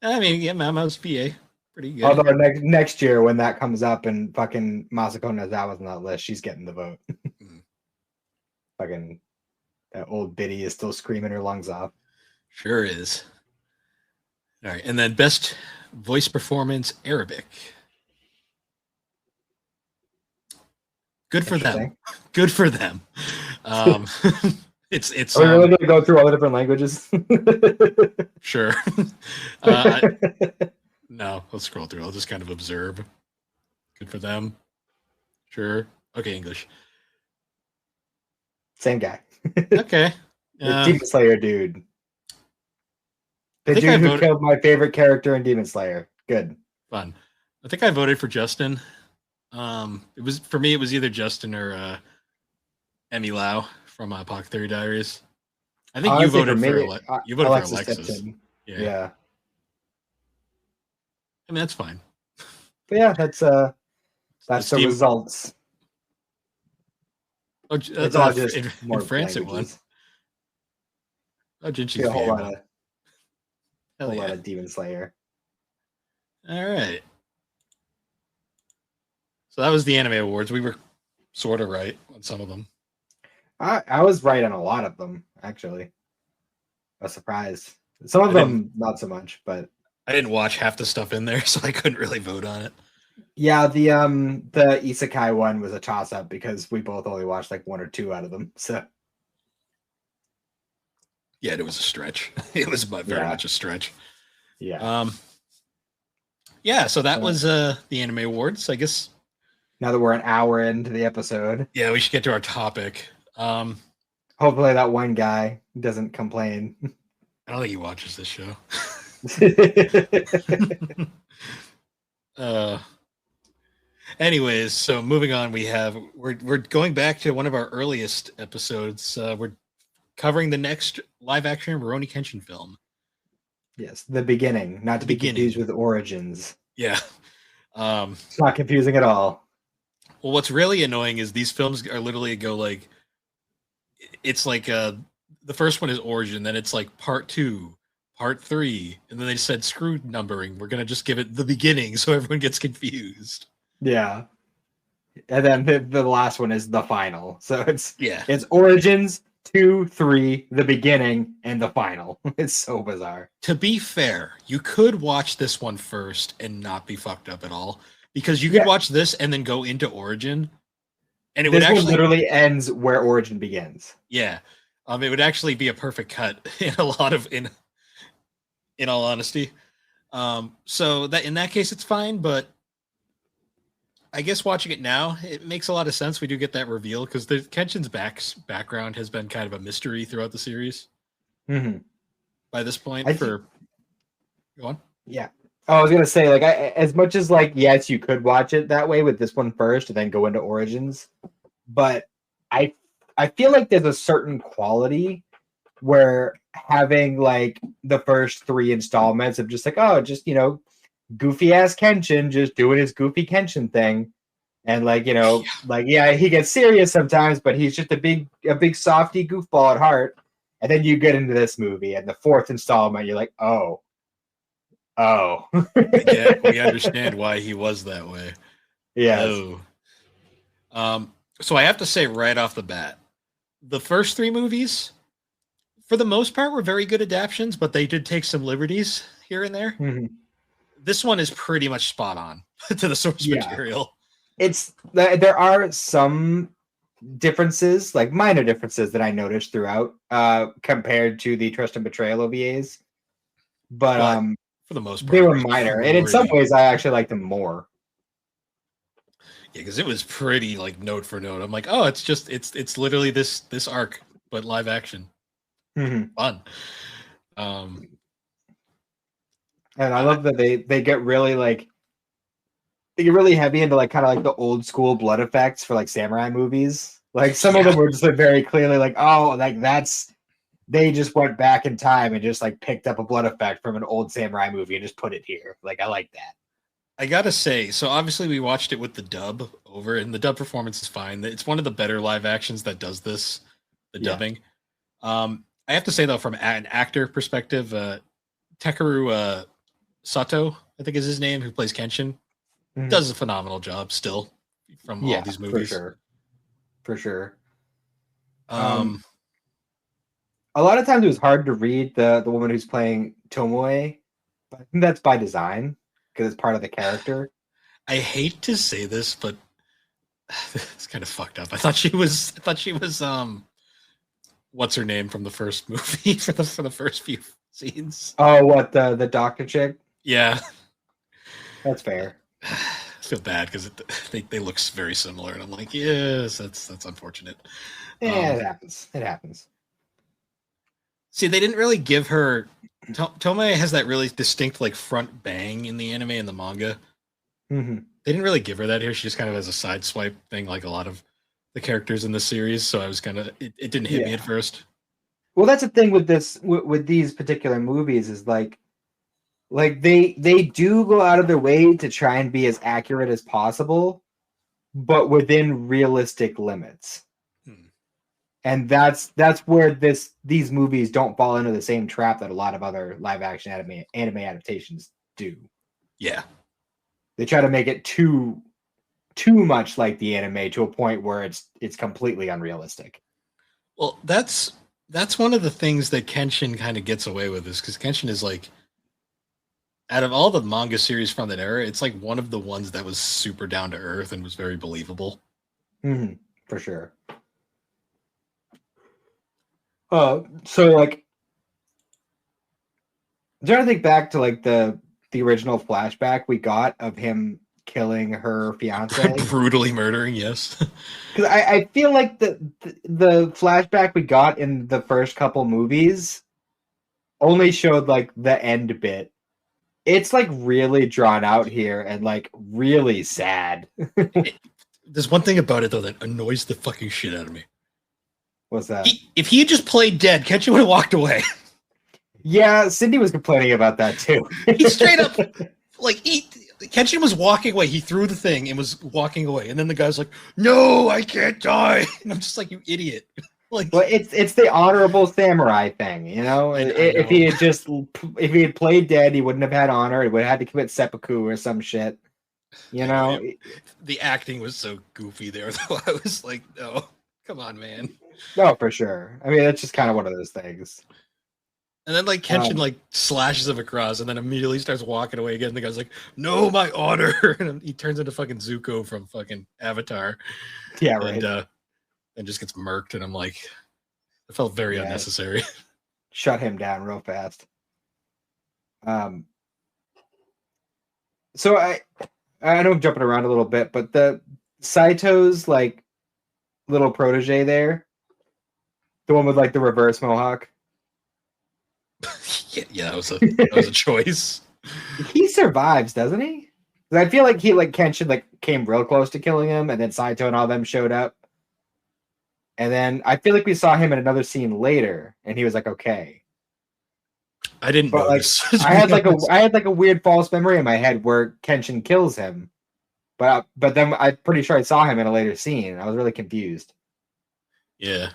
[SPEAKER 1] I mean, yeah, Mama's VA. Pretty good.
[SPEAKER 2] Although next year when that comes up and fucking Masako Nozawa's on that list, she's getting the vote. Fucking that old biddy is still screaming her lungs off.
[SPEAKER 1] Sure is. All right, and then best voice performance Arabic. Good for them. Good for them. It's.
[SPEAKER 2] Are we really gonna go through all the different languages?
[SPEAKER 1] Sure. No, let's scroll through. I'll just kind of observe. Good for them. Sure. Okay, English.
[SPEAKER 2] Same guy.
[SPEAKER 1] Okay.
[SPEAKER 2] Demon Slayer dude. The dude who killed my favorite character in Demon Slayer. Good.
[SPEAKER 1] Fun. I think I voted for Justin. It was for me. It was either Justin or Emmy Lau from Pocket Theory Diaries. I think you voted for Alexis.
[SPEAKER 2] Yeah.
[SPEAKER 1] I mean, that's fine.
[SPEAKER 2] But yeah, that's the results.
[SPEAKER 1] Oh,
[SPEAKER 2] it's all just more
[SPEAKER 1] in France
[SPEAKER 2] languages.
[SPEAKER 1] It won. Oh, Jinchi's
[SPEAKER 2] a whole lot of Demon Slayer.
[SPEAKER 1] All right. So that was the Anime Awards. We were sort of right on some of them.
[SPEAKER 2] I was right on a lot of them, actually. A surprise. Some of them not so much, but
[SPEAKER 1] I didn't watch half the stuff in there, so I couldn't really vote on it.
[SPEAKER 2] Yeah, the Isekai one was a toss up because we both only watched like one or two out of them. So
[SPEAKER 1] yeah, it was a stretch. It was very much a stretch.
[SPEAKER 2] Yeah.
[SPEAKER 1] Yeah, so that was the Anime Awards. I guess
[SPEAKER 2] Now that we're an hour into the episode,
[SPEAKER 1] Yeah, we should get to our topic.
[SPEAKER 2] hopefully that one guy doesn't complain.
[SPEAKER 1] I don't think he watches this show.
[SPEAKER 2] Yeah.
[SPEAKER 1] uh, anyways, so moving on, we're going back to one of our earliest episodes. We're covering the next live action Rurouni Kenshin film.
[SPEAKER 2] Yes, the beginning, not to be confused with Origins.
[SPEAKER 1] Yeah.
[SPEAKER 2] It's not confusing at all.
[SPEAKER 1] Well, what's really annoying is these films are literally it's like the first one is Origin, then it's like part 2, part 3, and then they said screw numbering. We're gonna just give it the beginning so everyone gets confused.
[SPEAKER 2] Yeah. And then the last one is the final. So it's Origins, 2, 3, the beginning, and the final. It's so bizarre.
[SPEAKER 1] To be fair, you could watch this one first and not be fucked up at all. Because you could watch this and then go into Origin. And it would actually
[SPEAKER 2] literally ends where Origin begins.
[SPEAKER 1] Yeah. It would actually be a perfect cut in a lot of in all honesty. So that in that case it's fine, but I guess watching it now, it makes a lot of sense. We do get that reveal because the Kenshin's background has been kind of a mystery throughout the series.
[SPEAKER 2] Mm-hmm.
[SPEAKER 1] By this point, go on.
[SPEAKER 2] Yeah. Oh, I was gonna say, like, as much as like, yes, you could watch it that way with this one first and then go into Origins, but I feel like there's a certain quality where having like the first 3 installments of just like, oh, just goofy ass Kenshin just doing his goofy Kenshin thing, and like he gets serious sometimes, but he's just a big softy goofball at heart. And then you get into this movie, and the 4th installment, you're like, oh.
[SPEAKER 1] Yeah, we understand why he was that way.
[SPEAKER 2] Yeah.
[SPEAKER 1] So I have to say right off the bat, the first 3 movies, for the most part, were very good adaptations, but they did take some liberties here and there.
[SPEAKER 2] Mm-hmm.
[SPEAKER 1] This one is pretty much spot on to the source material.
[SPEAKER 2] There are some differences, like minor differences that I noticed throughout, compared to the Trust and Betrayal OVAs, but
[SPEAKER 1] for the most part,
[SPEAKER 2] they were minor, and in some ways, I actually like them more.
[SPEAKER 1] Yeah, because it was pretty like note for note. I'm like, oh, it's literally this arc, but live action.
[SPEAKER 2] Mm-hmm.
[SPEAKER 1] Fun.
[SPEAKER 2] And I love that they get really heavy into like kind of like the old school blood effects for like samurai movies. Like some of them were just like very clearly like, oh, like they just went back in time and just like picked up a blood effect from an old samurai movie and just put it here. Like I like that.
[SPEAKER 1] I gotta say, so obviously we watched it with the dub over, and the dub performance is fine. It's one of the better live actions that does this, the dubbing. I have to say though, from an actor perspective, Takeru Sato, I think is his name, who plays Kenshin, does a phenomenal job still from all these movies.
[SPEAKER 2] For sure. A lot of times it was hard to read the woman who's playing Tomoe, but I think that's by design because it's part of the character.
[SPEAKER 1] I hate to say this, but it's kind of fucked up. I thought she was what's her name from the first movie for the first few scenes.
[SPEAKER 2] Oh, what the doctor chick?
[SPEAKER 1] Yeah,
[SPEAKER 2] that's fair.
[SPEAKER 1] I feel bad because they look very similar, and I'm like, yes, that's unfortunate.
[SPEAKER 2] Yeah, it happens. It happens.
[SPEAKER 1] See, they didn't really give her. Tomoe has that really distinct like front bang in the anime and the manga.
[SPEAKER 2] Mm-hmm.
[SPEAKER 1] They didn't really give her that here. She just kind of has a side swipe thing, like a lot of the characters in the series. So I was kind of it didn't hit me at first.
[SPEAKER 2] Well, that's the thing with with these particular movies is like they do go out of their way to try and be as accurate as possible, but within realistic limits. And that's where these movies don't fall into the same trap that a lot of other live action anime adaptations do.
[SPEAKER 1] Yeah.
[SPEAKER 2] They try to make it too much like the anime to a point where it's completely unrealistic.
[SPEAKER 1] Well, that's one of the things that Kenshin kind of gets away with, is because Kenshin is like, out of all the manga series from that era, it's like one of the ones that was super down to earth and was very believable.
[SPEAKER 2] Mm-hmm, for sure. So like, I'm trying to think back to like the original flashback we got of him killing her fiance.
[SPEAKER 1] Brutally murdering, yes.
[SPEAKER 2] Because I feel like the flashback we got in the first couple movies only showed like the end bit. It's like really drawn out here and like really sad.
[SPEAKER 1] There's one thing about it though that annoys the fucking shit out of me.
[SPEAKER 2] What's that?
[SPEAKER 1] If he had just played dead, Kenshin would have walked away.
[SPEAKER 2] Yeah, Cindy was complaining about that too.
[SPEAKER 1] He straight up, like, Kenshin was walking away. He threw the thing and was walking away. And then the guy's like, no, I can't die. And I'm just like, you idiot. Like,
[SPEAKER 2] well, it's the honorable samurai thing, you know? If he had played dead, he wouldn't have had honor. He would have had to commit seppuku or some shit. You know?
[SPEAKER 1] The acting was so goofy there, though. I was like, no, come on, man.
[SPEAKER 2] No, for sure. I mean, it's just kind of one of those things.
[SPEAKER 1] And then like Kenshin like slashes him across and then immediately starts walking away again. The guy's like, no, my honor. And he turns into fucking Zuko from fucking Avatar.
[SPEAKER 2] Yeah, right.
[SPEAKER 1] And just gets murked. And I'm like, it felt very unnecessary.
[SPEAKER 2] Shut him down real fast. So I know I'm jumping around a little bit, but the Saito's like little protege there, the one with like the reverse mohawk.
[SPEAKER 1] yeah, that was a choice.
[SPEAKER 2] He survives, doesn't he? I feel like Kenshin like came real close to killing him, and then Saito and all them showed up. And then I feel like we saw him in another scene later, and he was like, okay.
[SPEAKER 1] I didn't notice.
[SPEAKER 2] Like, I had like a weird false memory in my head where Kenshin kills him, but then I'm pretty sure I saw him in a later scene. I was really confused.
[SPEAKER 1] Yeah.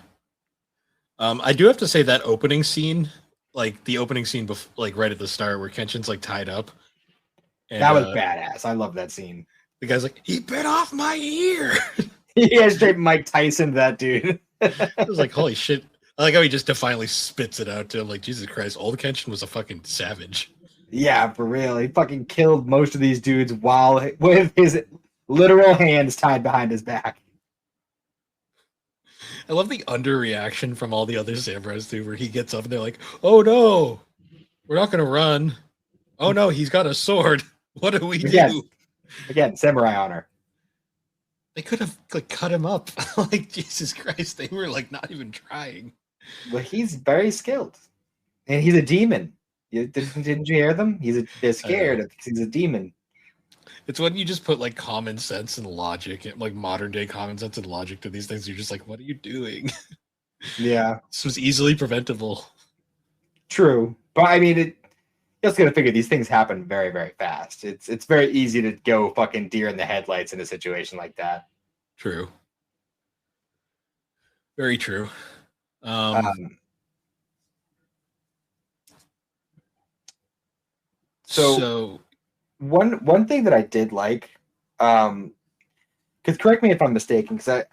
[SPEAKER 1] I do have to say that opening scene, like the opening scene, like right at the start, where Kenshin's like tied up. And,
[SPEAKER 2] that was badass. I love that scene.
[SPEAKER 1] The guy's like, he bit off my ear.
[SPEAKER 2] Yeah, straight Mike Tyson, that dude.
[SPEAKER 1] I was like, holy shit. I like how he just defiantly spits it out to him. Like, Jesus Christ, old Kenshin was a fucking savage.
[SPEAKER 2] Yeah, for real. He fucking killed most of these dudes with his literal hands tied behind his back.
[SPEAKER 1] I love the underreaction from all the other samurais too, where he gets up and they're like, "Oh no, we're not gonna run. Oh no, he's got a sword. What do we do?"
[SPEAKER 2] Again, samurai honor.
[SPEAKER 1] They could have like cut him up. Like Jesus Christ, they were like not even trying.
[SPEAKER 2] Well, he's very skilled, and he's a demon. Didn't you hear them? They're scared because he's a demon.
[SPEAKER 1] It's when you just put like common sense and logic, like modern day common sense and logic to these things. You're just like, what are you doing?
[SPEAKER 2] Yeah,
[SPEAKER 1] this was easily preventable.
[SPEAKER 2] True, but I mean, you just gotta figure these things happen very, very fast. It's very easy to go fucking deer in the headlights in a situation like that.
[SPEAKER 1] True. Very true.
[SPEAKER 2] So one thing that I did like, because correct me if I'm mistaken, because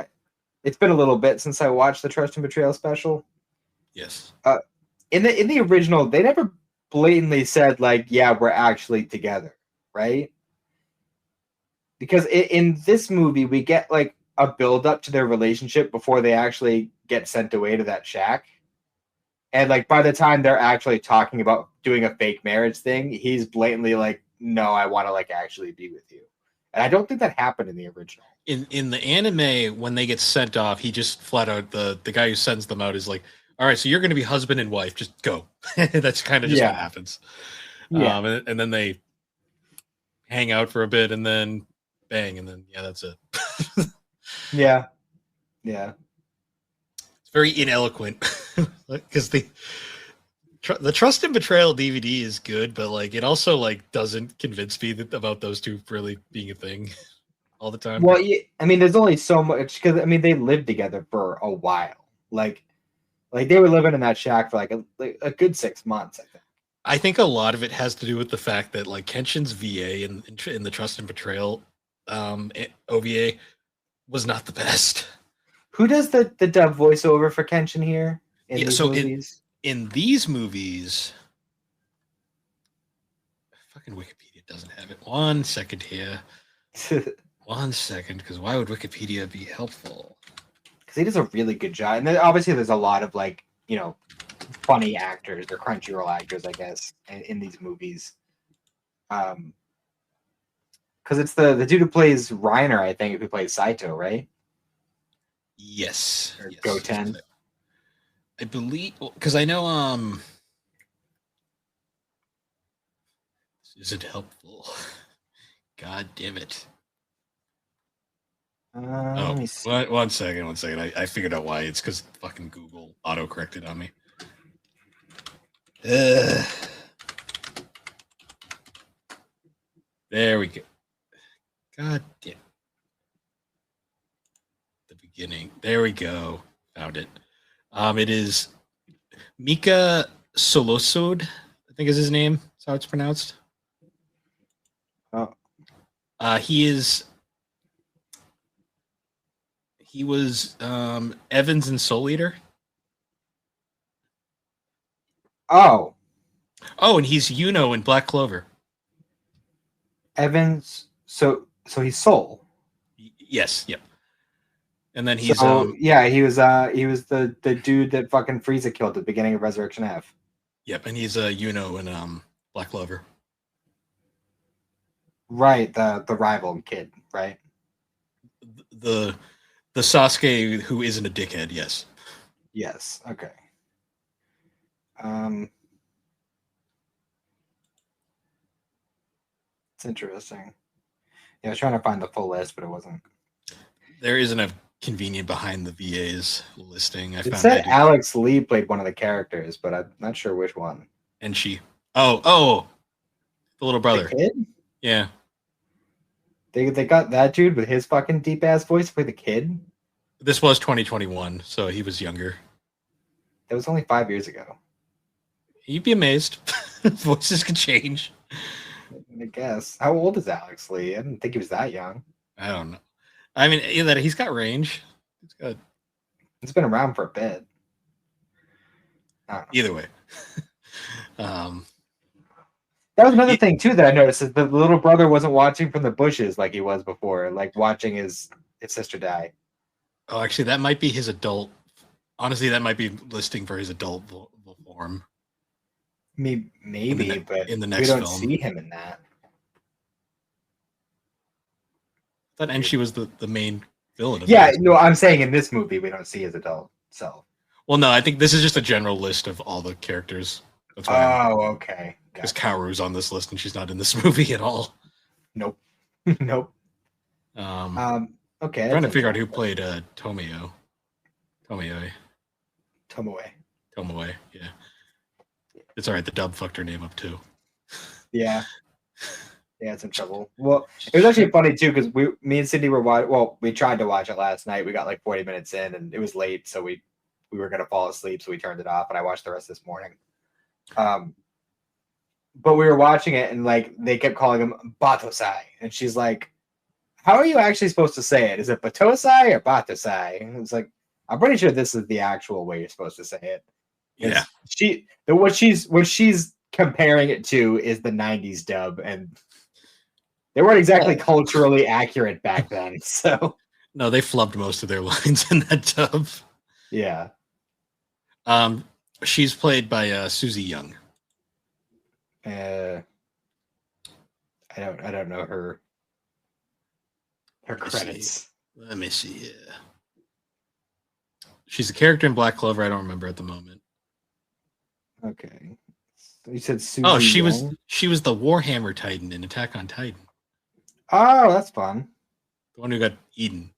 [SPEAKER 2] it's been a little bit since I watched the Trust and Betrayal special.
[SPEAKER 1] Yes.
[SPEAKER 2] In the original, they never blatantly said like, yeah, we're actually together, right? Because in this movie, we get like a build up to their relationship before they actually get sent away to that shack. And like by the time they're actually talking about doing a fake marriage thing, he's blatantly like, no, I want to like actually be with you. And I don't think that happened in the original.
[SPEAKER 1] In the anime, when they get sent off, he just flat out, the guy who sends them out is like, all right, so you're going to be husband and wife, just go. That's kind of just what happens.
[SPEAKER 2] Yeah.
[SPEAKER 1] And then they hang out for a bit and then bang, and then that's it.
[SPEAKER 2] Yeah.
[SPEAKER 1] It's very ineloquent because the Trust and Betrayal DVD is good, but like it also like doesn't convince me about those two really being a thing all the time.
[SPEAKER 2] Well, I mean, there's only so much because I mean they lived together for a while. Like they were living in that shack for like a good 6 months, I think.
[SPEAKER 1] I think a lot of it has to do with the fact that like Kenshin's VA in the Trust and Betrayal OVA was not the best.
[SPEAKER 2] Who does the dub voiceover for Kenshin here in these movies?
[SPEAKER 1] In these movies, fucking Wikipedia doesn't have it. 1 second here. 1 second, because why would Wikipedia be helpful?
[SPEAKER 2] Because he does a really good job. And then obviously there's a lot of like, funny actors or Crunchyroll actors, I guess, in these movies. because it's the dude who plays Reiner, I think, who plays Saito, right?
[SPEAKER 1] Yes.
[SPEAKER 2] Or
[SPEAKER 1] Yes.
[SPEAKER 2] Goten.
[SPEAKER 1] I believe because I know this isn't helpful. God damn it.
[SPEAKER 2] Let me see.
[SPEAKER 1] One second. I figured out why. It's because fucking Google auto-corrected on me. There we go. God damn. The beginning. There we go. Found it. It is Mika Solosod, I think is his name. That's how it's pronounced.
[SPEAKER 2] Oh,
[SPEAKER 1] He was Evans and Soul Eater.
[SPEAKER 2] oh,
[SPEAKER 1] And he's Yuno in Black Clover.
[SPEAKER 2] Evans. So he's Soul.
[SPEAKER 1] Yes, yep. And then he's
[SPEAKER 2] yeah, he was the dude that fucking Frieza killed at the beginning of Resurrection F.
[SPEAKER 1] Yep, and he's Yuno in Black Clover.
[SPEAKER 2] Right, the rival kid, right?
[SPEAKER 1] The Sasuke who isn't a dickhead, yes.
[SPEAKER 2] Yes. Okay. It's interesting. Yeah, I was trying to find the full list, but it wasn't.
[SPEAKER 1] There isn't a convenient behind the VA's listing.
[SPEAKER 2] It said Alex Lee played one of the characters, but I'm not sure which one.
[SPEAKER 1] And she. Oh, the little brother.
[SPEAKER 2] The kid?
[SPEAKER 1] Yeah.
[SPEAKER 2] They got that dude with his fucking deep ass voice to play the kid.
[SPEAKER 1] This was 2021, so he was younger.
[SPEAKER 2] That was only 5 years ago.
[SPEAKER 1] You'd be amazed. Voices could change.
[SPEAKER 2] I guess. How old is Alex Lee? I didn't think he was that young.
[SPEAKER 1] I don't know. I mean, he's got range. It's good.
[SPEAKER 2] It's been around for a bit.
[SPEAKER 1] Either way.
[SPEAKER 2] That was another thing too that I noticed is the little brother wasn't watching from the bushes like he was before, like watching his sister die.
[SPEAKER 1] Oh, actually, that might be his adult. Honestly, that might be listing for his adult form.
[SPEAKER 2] Maybe, but
[SPEAKER 1] in the next
[SPEAKER 2] we don't
[SPEAKER 1] film.
[SPEAKER 2] see him in that.
[SPEAKER 1] And she was the main villain.
[SPEAKER 2] No, I'm saying in this movie we don't see his adult self.
[SPEAKER 1] Well, no, I think this is just a general list of all the characters.
[SPEAKER 2] That's why okay.
[SPEAKER 1] Because Kaoru's on this list and she's not in this movie at all.
[SPEAKER 2] Nope. Nope. Okay.
[SPEAKER 1] I'm trying to figure out who played Tomoe. Tomoe, yeah. It's all right. The dub fucked her name up too.
[SPEAKER 2] Yeah. Yeah, it's in trouble. Well, it was actually funny too because me and Cindy were watching. Well, we tried to watch it last night. We got like 40 minutes in, and it was late, so we were gonna fall asleep, so we turned it off, and I watched the rest this morning. But we were watching it, and like they kept calling him Batosai, and she's like, "How are you actually supposed to say it? Is it Batosai or Batosai?" And it's like, I'm pretty sure this is the actual way you're supposed to say it.
[SPEAKER 1] Yeah.
[SPEAKER 2] What she's comparing it to is the 90s dub, and they weren't exactly culturally accurate back then. So
[SPEAKER 1] no, they flubbed most of their lines in that dub.
[SPEAKER 2] Yeah.
[SPEAKER 1] She's played by Susie Young.
[SPEAKER 2] I don't know her credits.
[SPEAKER 1] Let me see. Yeah. She's a character in Black Clover. I don't remember at the moment.
[SPEAKER 2] Okay. You said Susie.
[SPEAKER 1] Oh, she
[SPEAKER 2] Young?
[SPEAKER 1] was the Warhammer Titan in Attack on Titan.
[SPEAKER 2] Oh, that's fun.
[SPEAKER 1] The one who got eaten.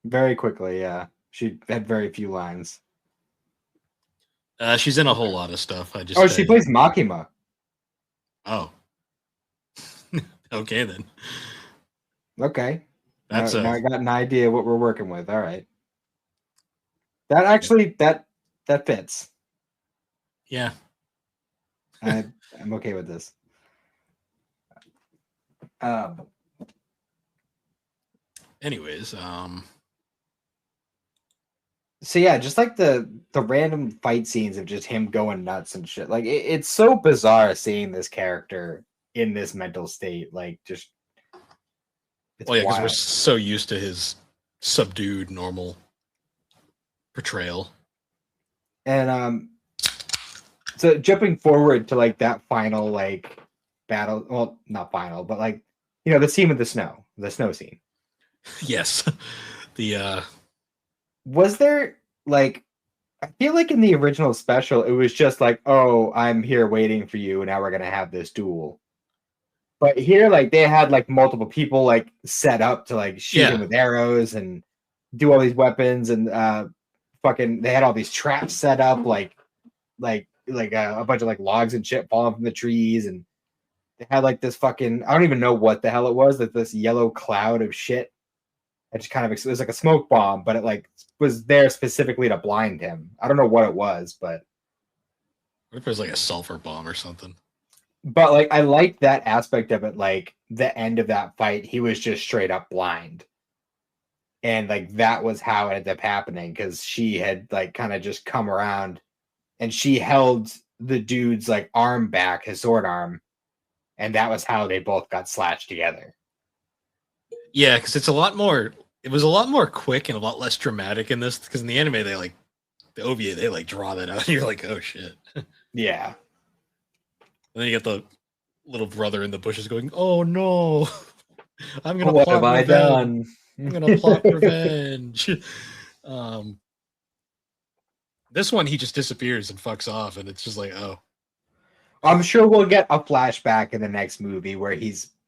[SPEAKER 2] Very quickly, yeah. She had very few lines.
[SPEAKER 1] She's in a whole lot of stuff.
[SPEAKER 2] She plays Makima.
[SPEAKER 1] Oh. Okay then.
[SPEAKER 2] Okay.
[SPEAKER 1] That's
[SPEAKER 2] now I got an idea what we're working with. All right. That actually that fits.
[SPEAKER 1] Yeah.
[SPEAKER 2] I'm okay with this.
[SPEAKER 1] Anyways,
[SPEAKER 2] so yeah, just like the random fight scenes of just him going nuts and shit. Like it's so bizarre seeing this character in this mental state. Like just
[SPEAKER 1] because we're so used to his subdued normal portrayal.
[SPEAKER 2] And so jumping forward to like that final like battle, well, not final, but like the scene with the snow scene.
[SPEAKER 1] Yes. The
[SPEAKER 2] Was there like I feel like in the original special, it was just like, "Oh, I'm here waiting for you. Now we're gonna have this duel." But here, like they had like multiple people like set up to like shoot him
[SPEAKER 1] yeah.
[SPEAKER 2] with arrows and do all these weapons and fucking. They had all these traps set up, like a bunch of like logs and shit falling from the trees, and they had like this fucking. I don't even know what the hell it was. That this yellow cloud of shit. It just kind of it was like a smoke bomb, but it like was there specifically to blind him. I don't know what it was, but
[SPEAKER 1] What if it was like a sulfur bomb or something?
[SPEAKER 2] like I liked that aspect of it. Like the end of that fight, he was just straight up blind, and like that was how it ended up happening because she had like kind of just come around, and she held the dude's like arm back, his sword arm, and that was how they both got slashed together.
[SPEAKER 1] Yeah, because it's a lot more. It was a lot more quick and a lot less dramatic in this. Because in the anime, they like the OVA, they like draw that out. And you're like, oh shit. And
[SPEAKER 2] Yeah.
[SPEAKER 1] then you get the little brother in the bushes going, "Oh no, I'm gonna
[SPEAKER 2] What
[SPEAKER 1] plot
[SPEAKER 2] have I
[SPEAKER 1] revenge.
[SPEAKER 2] done?
[SPEAKER 1] I'm gonna plot revenge." Um, this one he just disappears and fucks off, and it's just like, oh,
[SPEAKER 2] I'm sure we'll get a flashback in the next movie where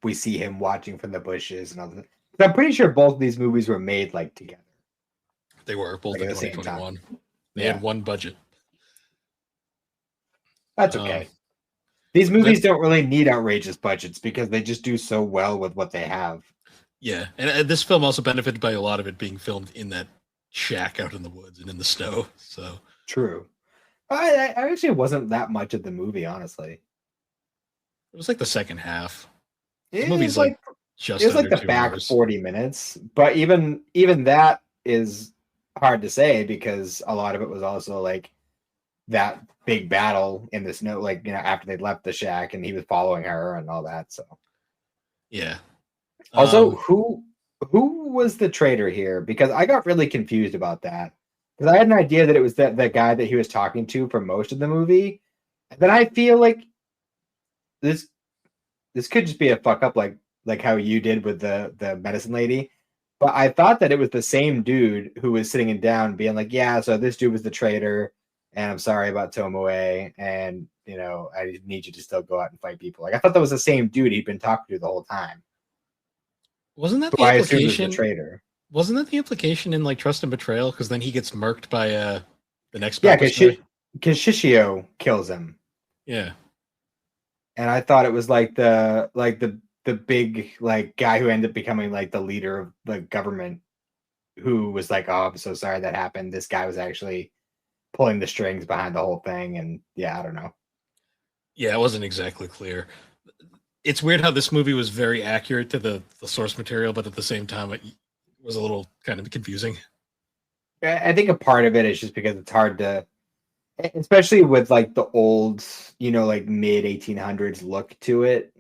[SPEAKER 2] we see him watching from the bushes and all that. But I'm pretty sure both of these movies were made like together.
[SPEAKER 1] they were both
[SPEAKER 2] Like
[SPEAKER 1] in
[SPEAKER 2] at the same
[SPEAKER 1] 2021. They
[SPEAKER 2] Yeah.
[SPEAKER 1] had one budget.
[SPEAKER 2] That's
[SPEAKER 1] Um,
[SPEAKER 2] okay. These
[SPEAKER 1] then-
[SPEAKER 2] movies don't really need outrageous budgets because they just do so well with what they have.
[SPEAKER 1] Yeah, and this film also benefited by a lot of it being filmed in that shack out in the woods and in the snow. So
[SPEAKER 2] True. I actually wasn't that much of the movie, honestly.
[SPEAKER 1] it was like the second half. The
[SPEAKER 2] It
[SPEAKER 1] movie's
[SPEAKER 2] was
[SPEAKER 1] like
[SPEAKER 2] like
[SPEAKER 1] just
[SPEAKER 2] it was like
[SPEAKER 1] under
[SPEAKER 2] the
[SPEAKER 1] 2
[SPEAKER 2] back
[SPEAKER 1] hours.
[SPEAKER 2] 40 minutes, but even that is hard to say because a lot of it was also like that big battle in the snow, like after they left the shack and he was following her and all that. So
[SPEAKER 1] Yeah.
[SPEAKER 2] also, who was the traitor here? Because I got really confused about that. Because I had an idea that it was that guy that he was talking to for most of the movie. Then I feel like this could just be a fuck up, like how you did with the medicine lady. But I thought that it was the same dude who was sitting him down, being like, "Yeah, so this dude was the traitor, and I'm sorry about Tomoe, and I need you to still go out and fight people." Like I thought that was the same dude he'd been talking to the whole time.
[SPEAKER 1] wasn't that
[SPEAKER 2] Who
[SPEAKER 1] the
[SPEAKER 2] I assumed was the
[SPEAKER 1] implication?
[SPEAKER 2] traitor.
[SPEAKER 1] Wasn't that the implication in like Trust and Betrayal? Because then he gets murked by the next
[SPEAKER 2] Yeah,
[SPEAKER 1] Baptist guy.
[SPEAKER 2] because Shishio kills him,
[SPEAKER 1] Yeah.
[SPEAKER 2] and I thought it was like the big like guy who ended up becoming like the leader of the government, who was like, "Oh, I'm so sorry that happened." This guy was actually pulling the strings behind the whole thing, and yeah, I don't know.
[SPEAKER 1] Yeah, it wasn't exactly clear. It's weird how this movie was very accurate to the source material, but at the same time, it was a little kind of confusing.
[SPEAKER 2] I think a part of it is just because it's hard to, especially with like the old, like mid 1800s look to it.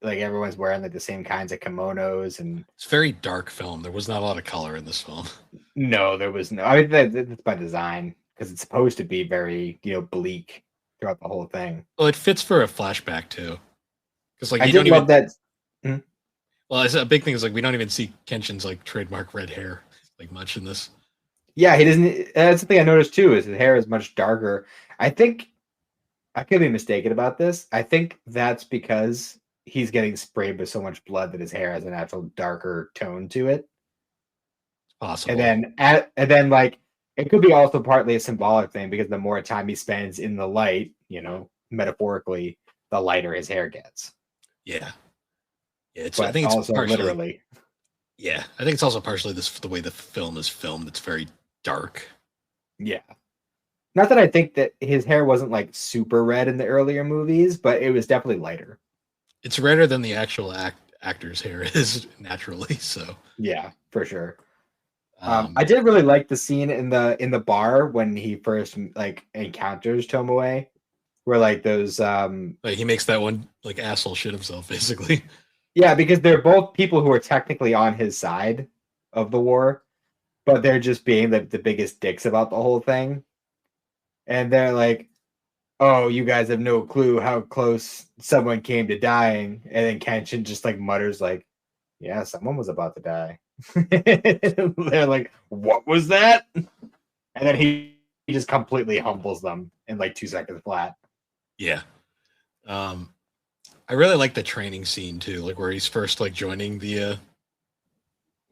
[SPEAKER 2] Like everyone's wearing like the same kinds of kimonos, and
[SPEAKER 1] It's a very dark film. There was not a lot of color in this film.
[SPEAKER 2] no, there was no. I mean, that's by design because it's supposed to be very, bleak throughout the whole thing.
[SPEAKER 1] Well, it fits for a flashback too, because like
[SPEAKER 2] I
[SPEAKER 1] you
[SPEAKER 2] did
[SPEAKER 1] don't even.
[SPEAKER 2] love that.
[SPEAKER 1] Well, it's a big thing is like we don't even see Kenshin's like trademark red hair like much in this.
[SPEAKER 2] Yeah, he doesn't. That's the thing I noticed too. Is his hair is much darker. I think I could be mistaken about this. I think that's because he's getting sprayed with so much blood that his hair has a natural darker tone to it.
[SPEAKER 1] It's possible.
[SPEAKER 2] And then like it could be also partly a symbolic thing because the more time he spends in the light, metaphorically, the lighter his hair gets.
[SPEAKER 1] Yeah. Yeah,
[SPEAKER 2] But
[SPEAKER 1] I think it's
[SPEAKER 2] also
[SPEAKER 1] partially,
[SPEAKER 2] literally.
[SPEAKER 1] yeah, I think it's also partially the way the film is filmed. It's very dark.
[SPEAKER 2] Yeah. Not that I think that his hair wasn't like super red in the earlier movies, but it was definitely lighter.
[SPEAKER 1] It's redder than the actual actor's hair is naturally. So
[SPEAKER 2] Yeah, for sure.
[SPEAKER 1] um,
[SPEAKER 2] I did really like the scene in the bar when he first like encounters Tomoe, where like those
[SPEAKER 1] like he makes that one like asshole shit himself basically.
[SPEAKER 2] yeah, because they're both people who are technically on his side of the war, but they're just being the biggest dicks about the whole thing. And they're like, "Oh, you guys have no clue how close someone came to dying." And then Kenshin just like mutters like, Yeah, someone was about to die. They're like, what was that? And then he just completely humbles them in like 2 seconds flat.
[SPEAKER 1] Yeah. I really like the training scene too, like where he's first like joining the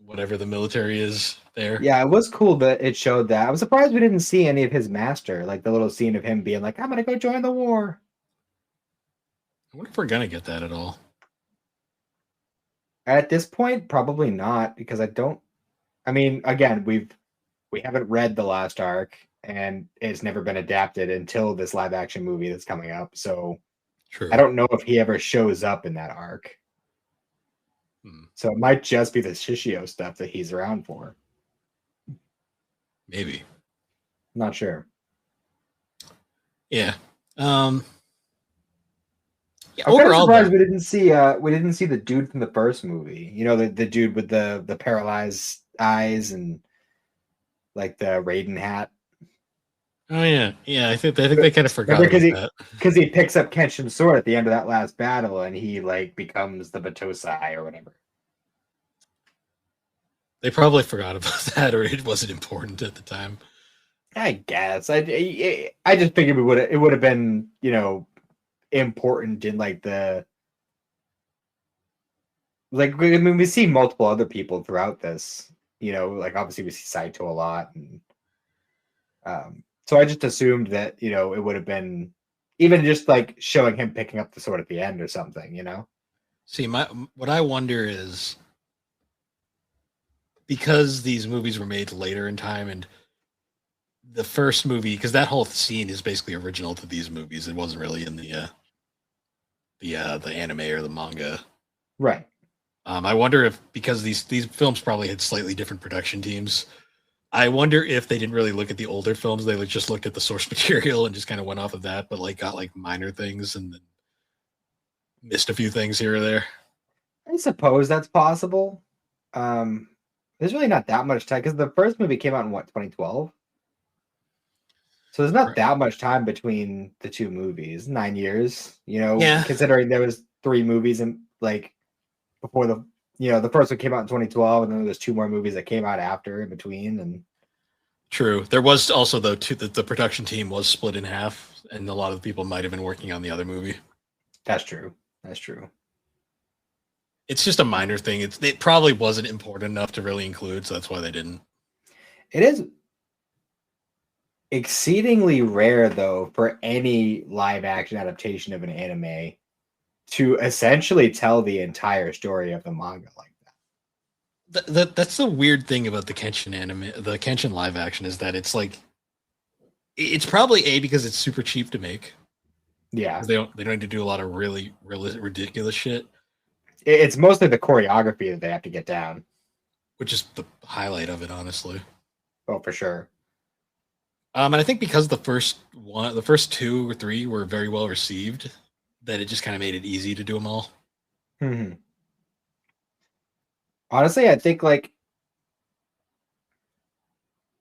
[SPEAKER 1] whatever the military is there.
[SPEAKER 2] Yeah, it was cool that it showed that. I was surprised we didn't see any of his master, like the little scene of him being like, I'm gonna go join the war.
[SPEAKER 1] I wonder if we're gonna get that at all.
[SPEAKER 2] At this point, probably not, because I mean, again, we haven't read the last arc, and it's never been adapted until this live action movie that's coming up. So
[SPEAKER 1] True.
[SPEAKER 2] I don't know if he ever shows up in that arc. So it might just be the Shishio stuff that he's around for.
[SPEAKER 1] Maybe.
[SPEAKER 2] Not sure.
[SPEAKER 1] Yeah. Yeah,
[SPEAKER 2] I'm kind of
[SPEAKER 1] overall,
[SPEAKER 2] surprised
[SPEAKER 1] though,
[SPEAKER 2] we didn't see the dude from the first movie. You know, the dude with the paralyzed eyes and like the Raiden hat.
[SPEAKER 1] oh yeah. I think they kind of forgot
[SPEAKER 2] Remember,
[SPEAKER 1] about that.
[SPEAKER 2] because he picks up Kenshin's sword at the end of that last battle, and he like becomes the Batosai or whatever.
[SPEAKER 1] They probably forgot about that, or it wasn't important at the time.
[SPEAKER 2] I guess I just figured it would have been, you know, important in like I mean, we see multiple other people throughout this, you know, like obviously we see Saito a lot, and so I just assumed that, you know, it would have been even just like showing him picking up the sword at the end or something, you know.
[SPEAKER 1] See, what I wonder is because these movies were made later in time, and the first movie, because that whole scene is basically original to these movies. It wasn't really in the anime or the manga.
[SPEAKER 2] Right.
[SPEAKER 1] I wonder if because these films probably had slightly different production teams. I wonder if they didn't really look at the older films. They just looked at the source material and just kind of went off of that, but like got like minor things and then missed a few things here or there.
[SPEAKER 2] I suppose that's possible. There's really not that much time because the first movie came out in what, 2012? So there's not that much time between the two movies. 9 years, you know,
[SPEAKER 1] Yeah.
[SPEAKER 2] considering there was 3 movies and like before the first one came out in 2012, and then there's 2 more movies that came out after in between. And
[SPEAKER 1] True. There was also though too that the production team was split in half, and a lot of the people might have been working on the other movie.
[SPEAKER 2] that's true. That's true.
[SPEAKER 1] It's just a minor thing. It probably wasn't important enough to really include, so that's why they didn't.
[SPEAKER 2] It is exceedingly rare, though, for any live action adaptation of an anime to essentially tell the entire story of the manga like that.
[SPEAKER 1] That's the weird thing about the Kenshin anime, the Kenshin live action, is that it's like it's probably because it's super cheap to make.
[SPEAKER 2] Yeah,
[SPEAKER 1] They don't need to do a lot of really ridiculous shit.
[SPEAKER 2] It's mostly the choreography that they have to get down.
[SPEAKER 1] Which is the highlight of it, honestly.
[SPEAKER 2] Oh, for sure.
[SPEAKER 1] And I think because the first 2 or 3 were very well received, that it just kind of made it easy to do them all.
[SPEAKER 2] Mm-hmm. Honestly, I think like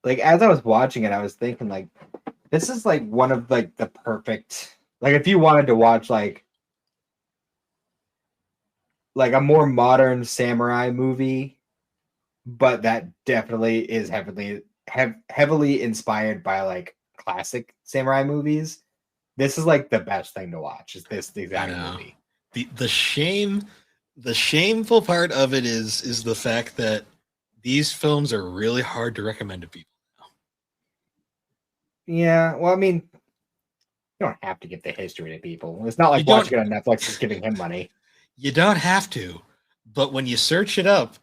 [SPEAKER 2] as I was watching it, I was thinking like this is like one of like the perfect, like if you wanted to watch like a more modern samurai movie, but that definitely is heavily inspired by like classic samurai movies. This is like the best thing to watch. Is this the exact movie?
[SPEAKER 1] The shameful part of it is the fact that these films are really hard to recommend to people.
[SPEAKER 2] Yeah, well, I mean, you don't have to give the history to people. It's not like watching it on Netflix is giving him money.
[SPEAKER 1] You don't have to, but when you search it up,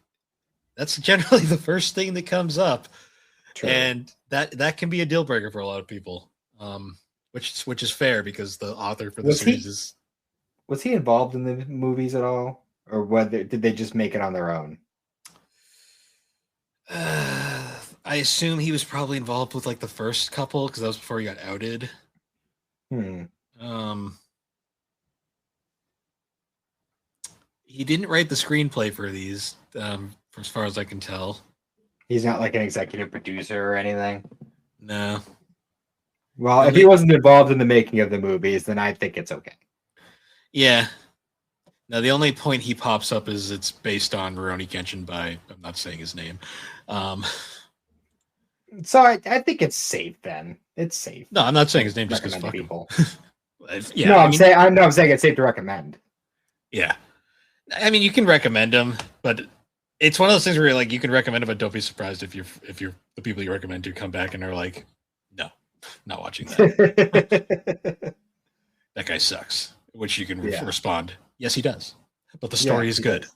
[SPEAKER 1] that's generally the first thing that comes up. True. And that can be a deal breaker for a lot of people, which is fair because the author for the series is.
[SPEAKER 2] Was he involved in the movies at all, or did they just make it on their own?
[SPEAKER 1] I assume he was probably involved with like the first couple because that was before he got outed. He didn't write the screenplay for these, as far as I can tell.
[SPEAKER 2] He's not like an executive producer or anything.
[SPEAKER 1] No.
[SPEAKER 2] Well, if he wasn't involved in the making of the movies, then I think it's okay.
[SPEAKER 1] Yeah. Now, the only point he pops up is it's based on Rurouni Kenshin by, I'm not saying his name. Um,
[SPEAKER 2] So I think it's safe then. It's safe.
[SPEAKER 1] no, I'm not saying his name just because
[SPEAKER 2] Recommend to
[SPEAKER 1] fuck him.
[SPEAKER 2] people.
[SPEAKER 1] Yeah,
[SPEAKER 2] No,
[SPEAKER 1] I
[SPEAKER 2] I'm
[SPEAKER 1] mean,
[SPEAKER 2] saying I'm saying it's safe to recommend.
[SPEAKER 1] yeah. I mean, you can recommend him, but it's one of those things where like you can recommend him, but don't be surprised if you're the people you recommend to come back and are like, no, not watching that. That guy sucks. Which you can
[SPEAKER 2] Yeah.
[SPEAKER 1] respond, yes, he does, but the story is good.
[SPEAKER 2] Does.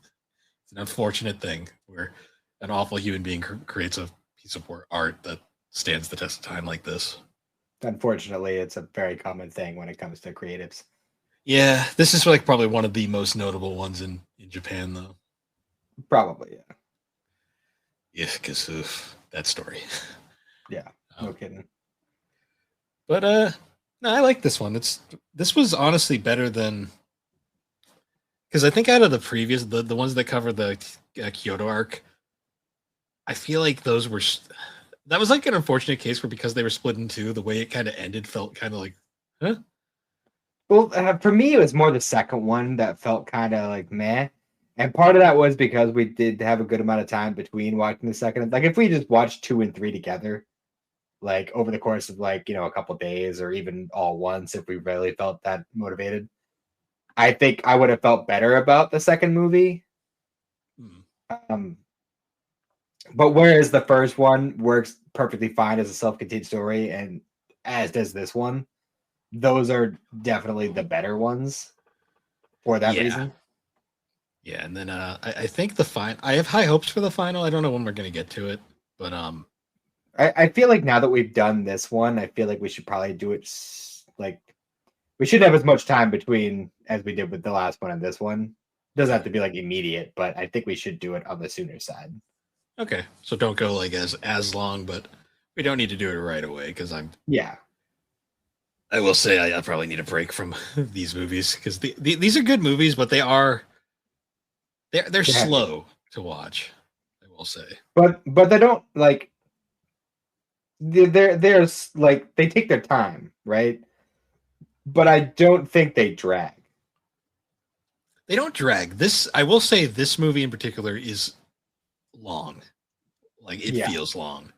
[SPEAKER 1] It's an unfortunate thing where an awful human being creates a piece of art that stands the test of time like this.
[SPEAKER 2] Unfortunately, it's a very common thing when it comes to creatives.
[SPEAKER 1] Yeah, this is like probably one of the most notable ones in Japan, though.
[SPEAKER 2] Probably, yeah.
[SPEAKER 1] Yeah, because of that story.
[SPEAKER 2] Yeah, no kidding.
[SPEAKER 1] But no, I like this one. This was honestly better than, because I think out of the previous the ones that cover the Kyoto arc, I feel like those were that was like an unfortunate case where because they were split in two, the way it kind of ended felt kind of like, huh?
[SPEAKER 2] Well, for me, it was more the second one that felt kind of like meh. And part of that was because we did have a good amount of time between watching the second. Like, if we just watched 2 and 3 together, like over the course of like, a couple days or even all once, if we really felt that motivated, I think I would have felt better about the second movie. But whereas the first one works perfectly fine as a self-contained story, and as does this one, those are definitely the better ones for that reason.
[SPEAKER 1] Yeah, and then I think the final. I have high hopes for the final. I don't know when we're gonna get to it, but
[SPEAKER 2] I feel like now that we've done this one, I feel like we should probably do it like we should have as much time between as we did with the last one and this one. Doesn't have to be like immediate, but I think we should do it on the sooner side.
[SPEAKER 1] Okay, so don't go like as long, but we don't need to do it right away because I will say I probably need a break from these movies because these are good movies, but they're slow to watch. I will say,
[SPEAKER 2] but they don't like they're like they take their time, right? But I don't think they drag.
[SPEAKER 1] They don't drag. This I will say this movie in particular is long. Like it feels long.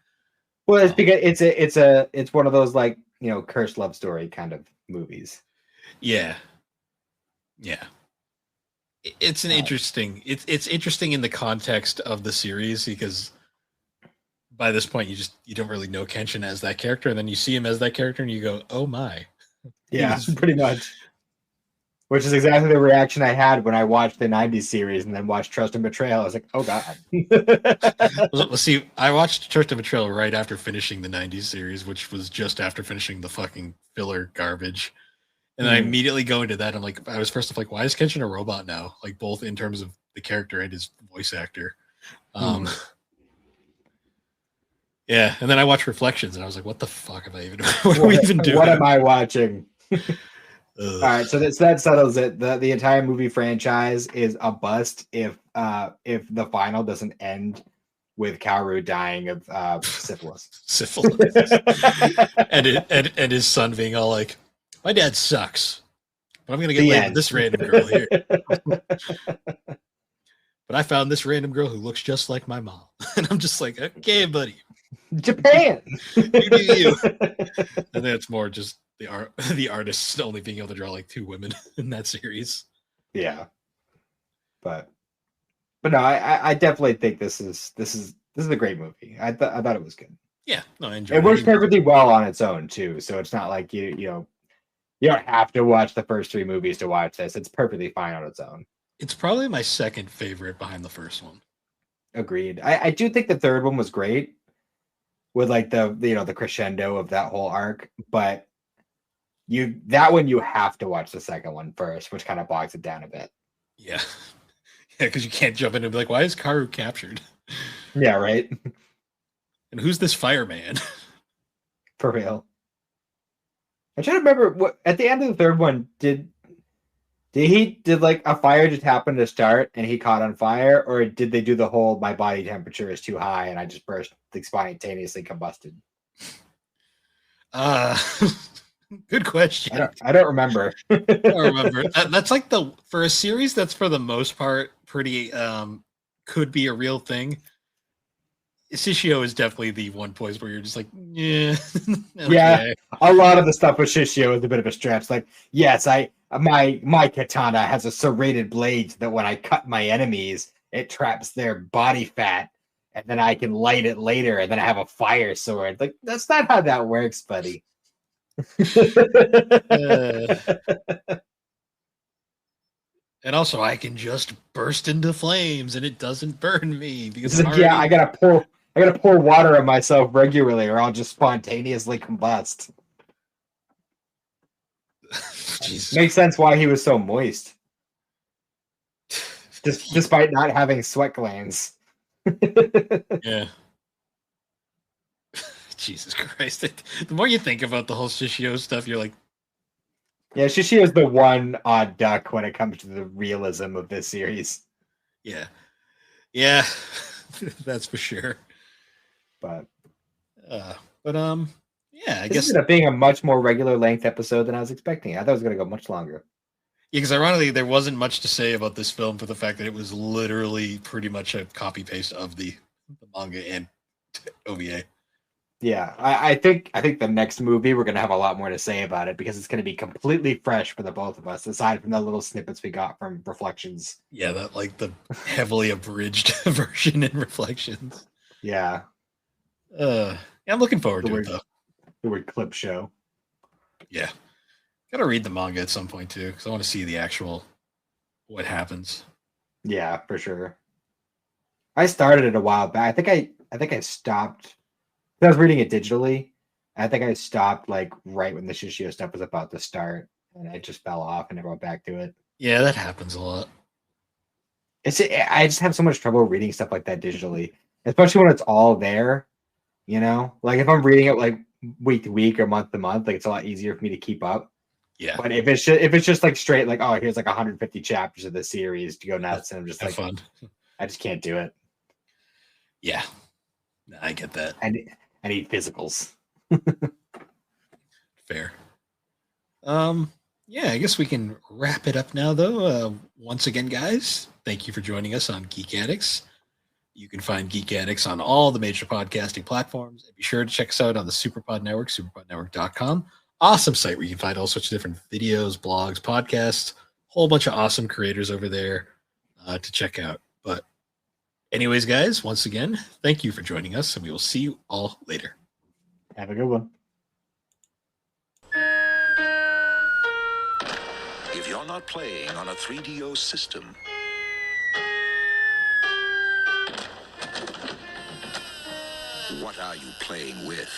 [SPEAKER 2] Well, it's because it's one of those like cursed love story kind of movies.
[SPEAKER 1] Yeah. It's an interesting. It's interesting in the context of the series because by this point you don't really know Kenshin as that character, and then you see him as that character, and you go, "Oh my!"
[SPEAKER 2] Yeah, pretty much. Which is exactly the reaction I had when I watched the '90s series and then watched Trust and Betrayal. I was like, "Oh God."
[SPEAKER 1] Let's see. I watched Trust and Betrayal right after finishing the '90s series, which was just after finishing the fucking filler garbage. And then I immediately go into that. I'm like, I was first like, why is Kenshin a robot now? Like both in terms of the character and his voice actor. Yeah, and then I watched Reflections, and I was like, what the fuck am I even? What are we even doing?
[SPEAKER 2] What am I watching? All right, so that settles it. The entire movie franchise is a bust if the final doesn't end with Kaoru dying of syphilis.
[SPEAKER 1] and his son being all like, my dad sucks, but I'm gonna get laid with this random girl here. But I found this random girl who looks just like my mom, and I'm just like, okay, buddy,
[SPEAKER 2] Japan,
[SPEAKER 1] you do you. And then it's more just the artists only being able to draw like 2 women in that series.
[SPEAKER 2] Yeah, but no, I definitely think this is a great movie. I thought it was good.
[SPEAKER 1] Yeah, no, I enjoyed it.
[SPEAKER 2] It works perfectly well on its own too, so it's not like you don't have to watch the first 3 movies to watch this. It's perfectly fine on its own.
[SPEAKER 1] It's probably my second favorite behind the first one.
[SPEAKER 2] Agreed. I do think the third one was great with like the crescendo of that whole arc, but that one you have to watch the second one first, which kind of bogs it down a bit.
[SPEAKER 1] Yeah, because you can't jump in and be like, why is Kaoru captured?
[SPEAKER 2] Yeah, right.
[SPEAKER 1] And who's this fireman?
[SPEAKER 2] For real. I'm trying to remember what at the end of the third one did like a fire just happen to start and he caught on fire, or did they do the whole my body temperature is too high and I just burst, like spontaneously combusted?
[SPEAKER 1] Good question.
[SPEAKER 2] I don't remember.
[SPEAKER 1] I don't remember. That's like for a series that's for the most part pretty could be a real thing. Shishio is definitely the one place where you're just like, yeah,
[SPEAKER 2] Yeah,
[SPEAKER 1] okay.
[SPEAKER 2] a lot of the stuff with Shishio is a bit of a stretch. Like, yes, my katana has a serrated blade that when I cut my enemies, it traps their body fat, and then I can light it later, and then I have a fire sword. Like, that's not how that works, buddy.
[SPEAKER 1] Uh, and also, I can just burst into flames and it doesn't burn me because
[SPEAKER 2] It's
[SPEAKER 1] I'm
[SPEAKER 2] like, yeah,
[SPEAKER 1] already.
[SPEAKER 2] I gotta pour water on myself regularly, or I'll just spontaneously combust.
[SPEAKER 1] Jesus
[SPEAKER 2] Makes sense why he was so moist,
[SPEAKER 1] Christ.
[SPEAKER 2] despite not having sweat glands.
[SPEAKER 1] Yeah. Jesus Christ. The more you think about the whole Shishio stuff, you're like,
[SPEAKER 2] Yeah, Shishi is the one odd duck when it comes to the realism of this series.
[SPEAKER 1] yeah. Yeah. That's for sure.
[SPEAKER 2] But
[SPEAKER 1] Uh, but yeah, I
[SPEAKER 2] this
[SPEAKER 1] guess
[SPEAKER 2] ended up being a much more regular length episode than I was expecting. I thought it was gonna go much longer.
[SPEAKER 1] yeah, because ironically, there wasn't much to say about this film for the fact that it was literally pretty much a copy paste of the manga and OVA.
[SPEAKER 2] Yeah, I think the next movie we're gonna have a lot more to say about it because it's gonna be completely fresh for the both of us, aside from the little snippets we got from Reflections.
[SPEAKER 1] Yeah, that like the heavily abridged version in Reflections.
[SPEAKER 2] Yeah,
[SPEAKER 1] Yeah, I'm looking forward to it though.
[SPEAKER 2] the word clip show.
[SPEAKER 1] Yeah, gotta read the manga at some point too because I want to see the actual what happens.
[SPEAKER 2] Yeah, for sure. I started it a while back. I think I stopped. I was reading it digitally. I think I stopped like right when the Shishio stuff was about to start, and I just fell off and never went back to it.
[SPEAKER 1] Yeah, that happens a lot.
[SPEAKER 2] I just have so much trouble reading stuff like that digitally, especially when it's all there. You know, like if I'm reading it like week to week or month to month, like it's a lot easier for me to keep up.
[SPEAKER 1] Yeah,
[SPEAKER 2] But if it's just like straight, like oh, here's like 150 chapters of the series to go nuts, and I'm just
[SPEAKER 1] have
[SPEAKER 2] like,
[SPEAKER 1] fun.
[SPEAKER 2] I just can't do it.
[SPEAKER 1] Yeah, I get that.
[SPEAKER 2] I need physicals.
[SPEAKER 1] Fair. Yeah, I guess we can wrap it up now, though. Once again, guys, thank you for joining us on Geek Addicts. You can find Geek Addicts on all the major podcasting platforms. And be sure to check us out on the Superpod Network, superpodnetwork.com. Awesome site where you can find all sorts of different videos, blogs, podcasts, whole bunch of awesome creators over there to check out. But anyways, guys, once again, thank you for joining us, and we will see you all later.
[SPEAKER 2] Have a good one.
[SPEAKER 3] If you're not playing on a 3DO system, what are you playing with?